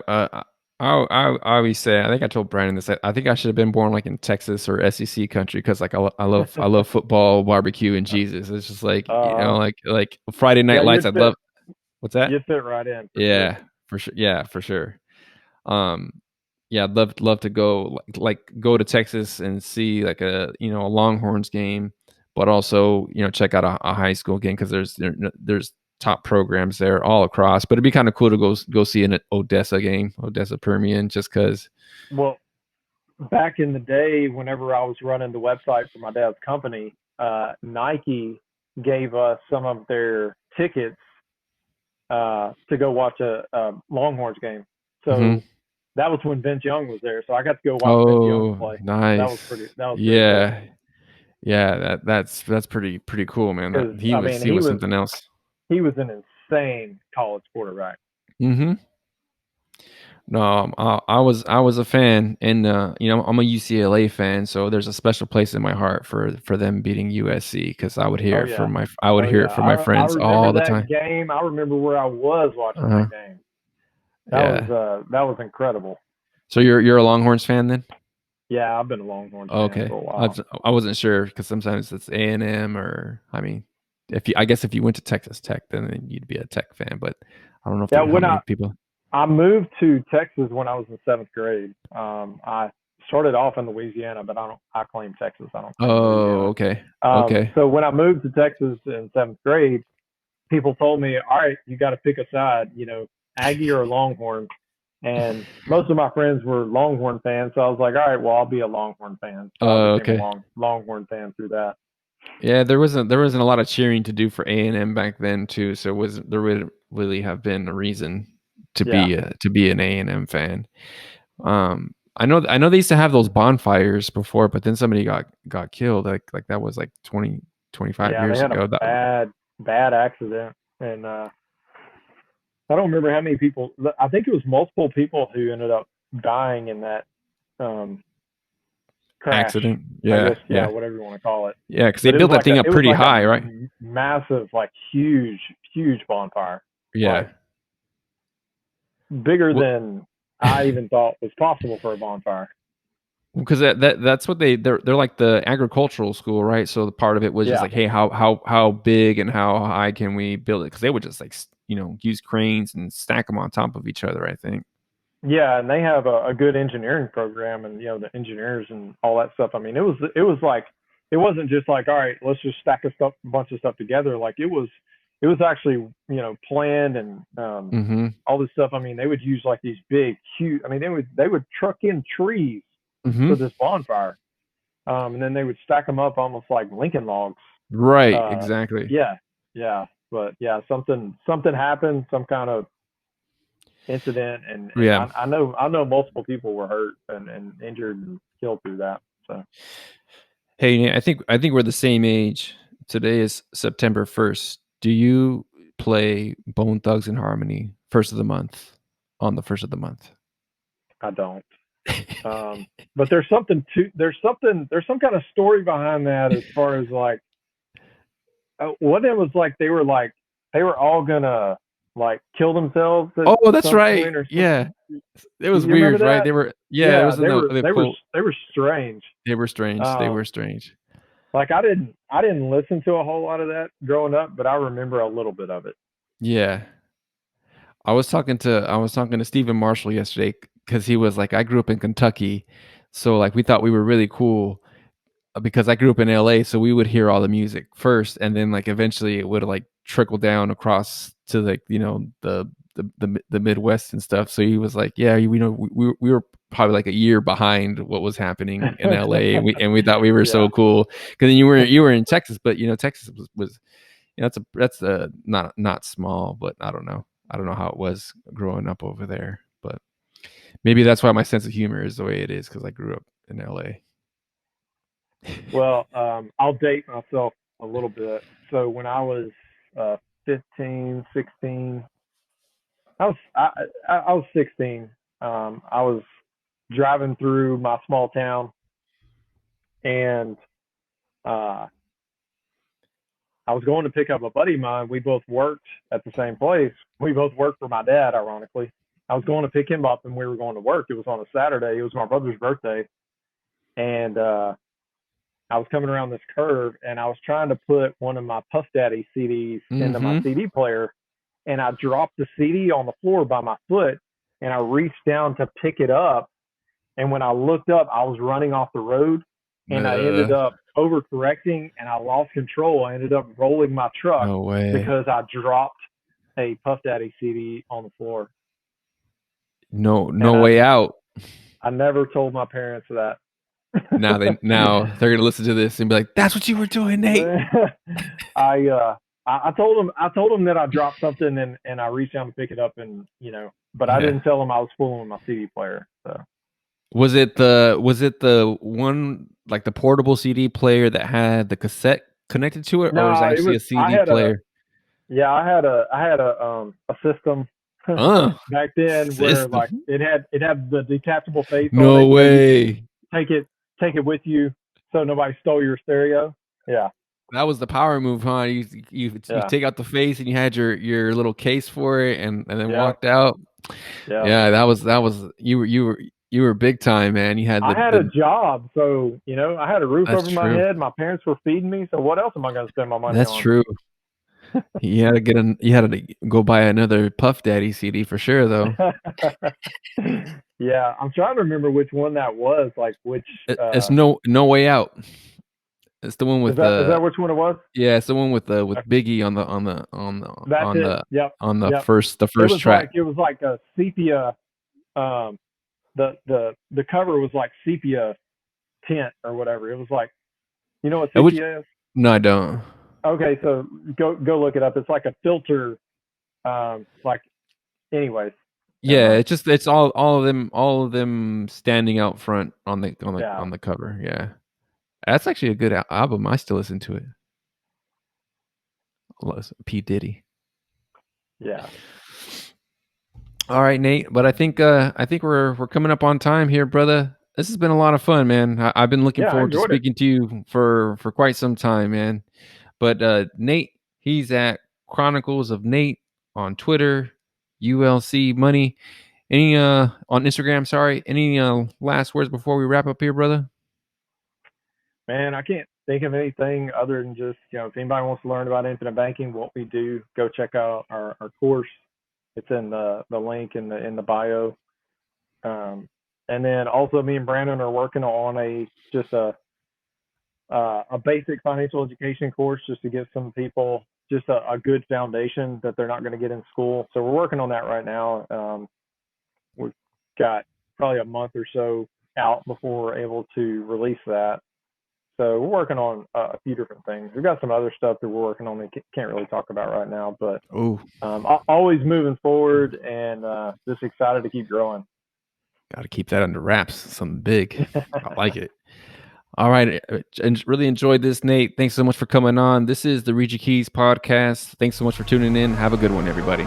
I always say I think I told Brandon this. I think I should have been born like in Texas or SEC country because like I love football, barbecue, and Jesus. It's just like uh, like Friday yeah, Night Lights. I'd love. What's that? you'd fit right in for sure. Yeah, for sure. Yeah, for sure. Um, yeah, I'd love to go go to Texas and see like a Longhorns game, but also check out a high school game because there's top programs there all across. But it'd be kind of cool to go see an Odessa game, Odessa Permian, just because. Well, back in the day, whenever I was running the website for my dad's company, Nike gave us some of their tickets to go watch a Longhorns game. Hmm. So that was when Vince Young was there. So I got to go watch Vince Young Oh, play. nice. That was pretty cool. Yeah, yeah. That's pretty cool, man. That Because I mean, he was something else. he was an insane college quarterback. Hmm. No, I was a fan, and I'm a UCLA fan, so there's a special place in my heart for them beating USC because Oh yeah, I would oh hear yeah. it from my I friends remember all the that time. game. I remember where I was watching Uh-huh. that game. Yeah. That was incredible. So you're a Longhorns fan then? Yeah, I've been a Longhorns fan Okay. for a while. I wasn't sure because sometimes it's A&M or I mean, I guess if you went to Texas Tech, then you'd be a Tech fan. But I don't know if Yeah, there how many people. I moved to Texas when I was in seventh grade. I started off in Louisiana, but I claim Texas. I don't claim Oh, Louisiana. okay, okay. So when I moved to Texas in seventh grade, people told me, "All right, you got to pick a side. You know, Aggie or Longhorn." And most of my friends were Longhorn fans, so I was like, "All right, well, I'll be a Longhorn fan." So I became a Okay. Longhorn fan through that. Yeah, there wasn't a lot of cheering to do for A&M back then too, so there would really have been a reason Yeah, to be an A&M fan. I know they used to have those bonfires before, but then somebody got killed. Like that was like 25 yeah, they years had a ago. That bad accident, and I don't remember how many people. I think it was multiple people who ended up dying in that um, crash. accident. I Yeah, guess, yeah, yeah, whatever you want to call it. yeah. Because they But built that thing up it was pretty like a high, right? massive, like huge bonfire, Yeah. like bigger Well, than I even thought was possible for a bonfire. because that's what they're like the agricultural school, right? So the part of it was just Yeah, like, hey, how big and how high can we build it? Because they would just like use cranes and stack them on top of each other. I think. yeah, and they have a good engineering program, and the engineers and all that stuff. I mean, it was like it wasn't just like, all right, let's just stack a bunch of stuff together. Like it was actually planned and Mm-hmm. all this stuff. I mean, they would use like these big, huge. I mean, they would truck in trees Mm-hmm. for this bonfire, and then they would stack them up almost like Lincoln logs. Right. Uh, Exactly. yeah, yeah, but yeah, something happened, some kind of incident, and Yeah. I know multiple people were hurt and injured and killed through that. So Hey, Nate, I think we're the same age. Today is September 1st. Do you play Bone Thugs and Harmony first of the month on the first of the month? I don't. But there's some kind of story behind that as far as like What it was like they were all gonna like kill themselves at Oh, that's some right. point or something. Yeah, it You was remember weird, right? that? They were, yeah, it Yeah, was in the quote. they were strange. They were strange. They were Um, strange. like I didn't listen to a whole lot of that growing up, but I remember a little bit of it. Yeah. I was talking to Stephen Marshall yesterday because he was like, I grew up in Kentucky, so like we thought we were really cool because I grew up in LA, so we would hear all the music first, and then like eventually it would like trickle down across to like the Midwest and stuff. So he was like, yeah, we were probably like a year behind what was happening in LA, and we thought we were so Yeah. cool because then you were in Texas, but Texas was that's not small, but I don't know how it was growing up over there, but maybe that's why my sense of humor is the way it is because I grew up in LA. Well, I'll date myself a little bit. So when I was 15, 16, I was 16. I was driving through my small town, and uh, I was going to pick up a buddy of mine. We both worked at the same place. We both worked for my dad, ironically. I was going to pick him up, and we were going to work. It was on a Saturday. It was my brother's birthday, and I was coming around this curve, and I was trying to put one of my Puff Daddy CDs into my Mm-hmm. CD player, and I dropped the CD on the floor by my foot, and I reached down to pick it up, and when I looked up, I was running off the road, and I ended up overcorrecting, and I lost control. I ended up rolling my truck No way. because I dropped a Puff Daddy CD on the floor, No, and no way out. I never told my parents that. Now they're gonna listen to this and be like, "That's what you were doing, Nate." I told them that I dropped something, and I reached down to pick it up, and but I Yeah. didn't tell them I was fooling with my CD player. So Was it the one like the portable CD player that had the cassette connected to it, or was it no, it actually was a CD player? I had a system Uh, back then where like system. it had the detachable face on No it, so you could way. take it take it with you, so nobody stole your stereo. Yeah, That was the power move, huh? You yeah, take out the face and you had your little case for it, and then yeah, walked out. yeah. Yeah, that was you were big time, man. You had I had a the job, so I had a roof That's over my true. head. My parents were feeding me, so what else am I going to spend my money That's on? true. You had to go buy another Puff Daddy CD for sure, though. Yeah, I'm trying to remember which one that was. Like which It's no way out. It's the one with is the that which one it was? yeah, it's the one with Okay, Biggie on the that's on it. the Yep, on the yep. first the first track. It was like a sepia. Um, the cover was like sepia tint or whatever. It was like what Which sepia is? no, I don't. Okay, so go look it up. It's like a filter. Like anyways, never Yeah, mind. it's all of them standing out front on the on the Yeah, on the cover. Yeah, that's actually a good album. I still listen to it. P Diddy. yeah. All right, Nate. But I think we're coming up on time here, brother. This has been a lot of fun, man. I've been looking Yeah, I forward to enjoyed it. speaking to you for quite some time, man. But Nate, he's at Chronicles of Nate on Twitter, ULC Money. Any on Instagram? Sorry. Any last words before we wrap up here, brother? Man, I can't think of anything other than just, if anybody wants to learn about infinite banking, what we do, go check out our course. It's in the link in the bio. And then also me and Brandon are working on just a basic financial education course just to give some people just a good foundation that they're not going to get in school. So we're working on that right now. We've got probably a month or so out before we're able to release that. So we're working on a few different things. We've got some other stuff that we're working on that can't really talk about right now, but Oh, always moving forward and just excited to keep growing. got to keep that under wraps. Something big. I like it. All right. And really enjoyed this, Nate. Thanks so much for coming on. This is the Read Your Keys podcast. Thanks so much for tuning in. Have a good one, everybody.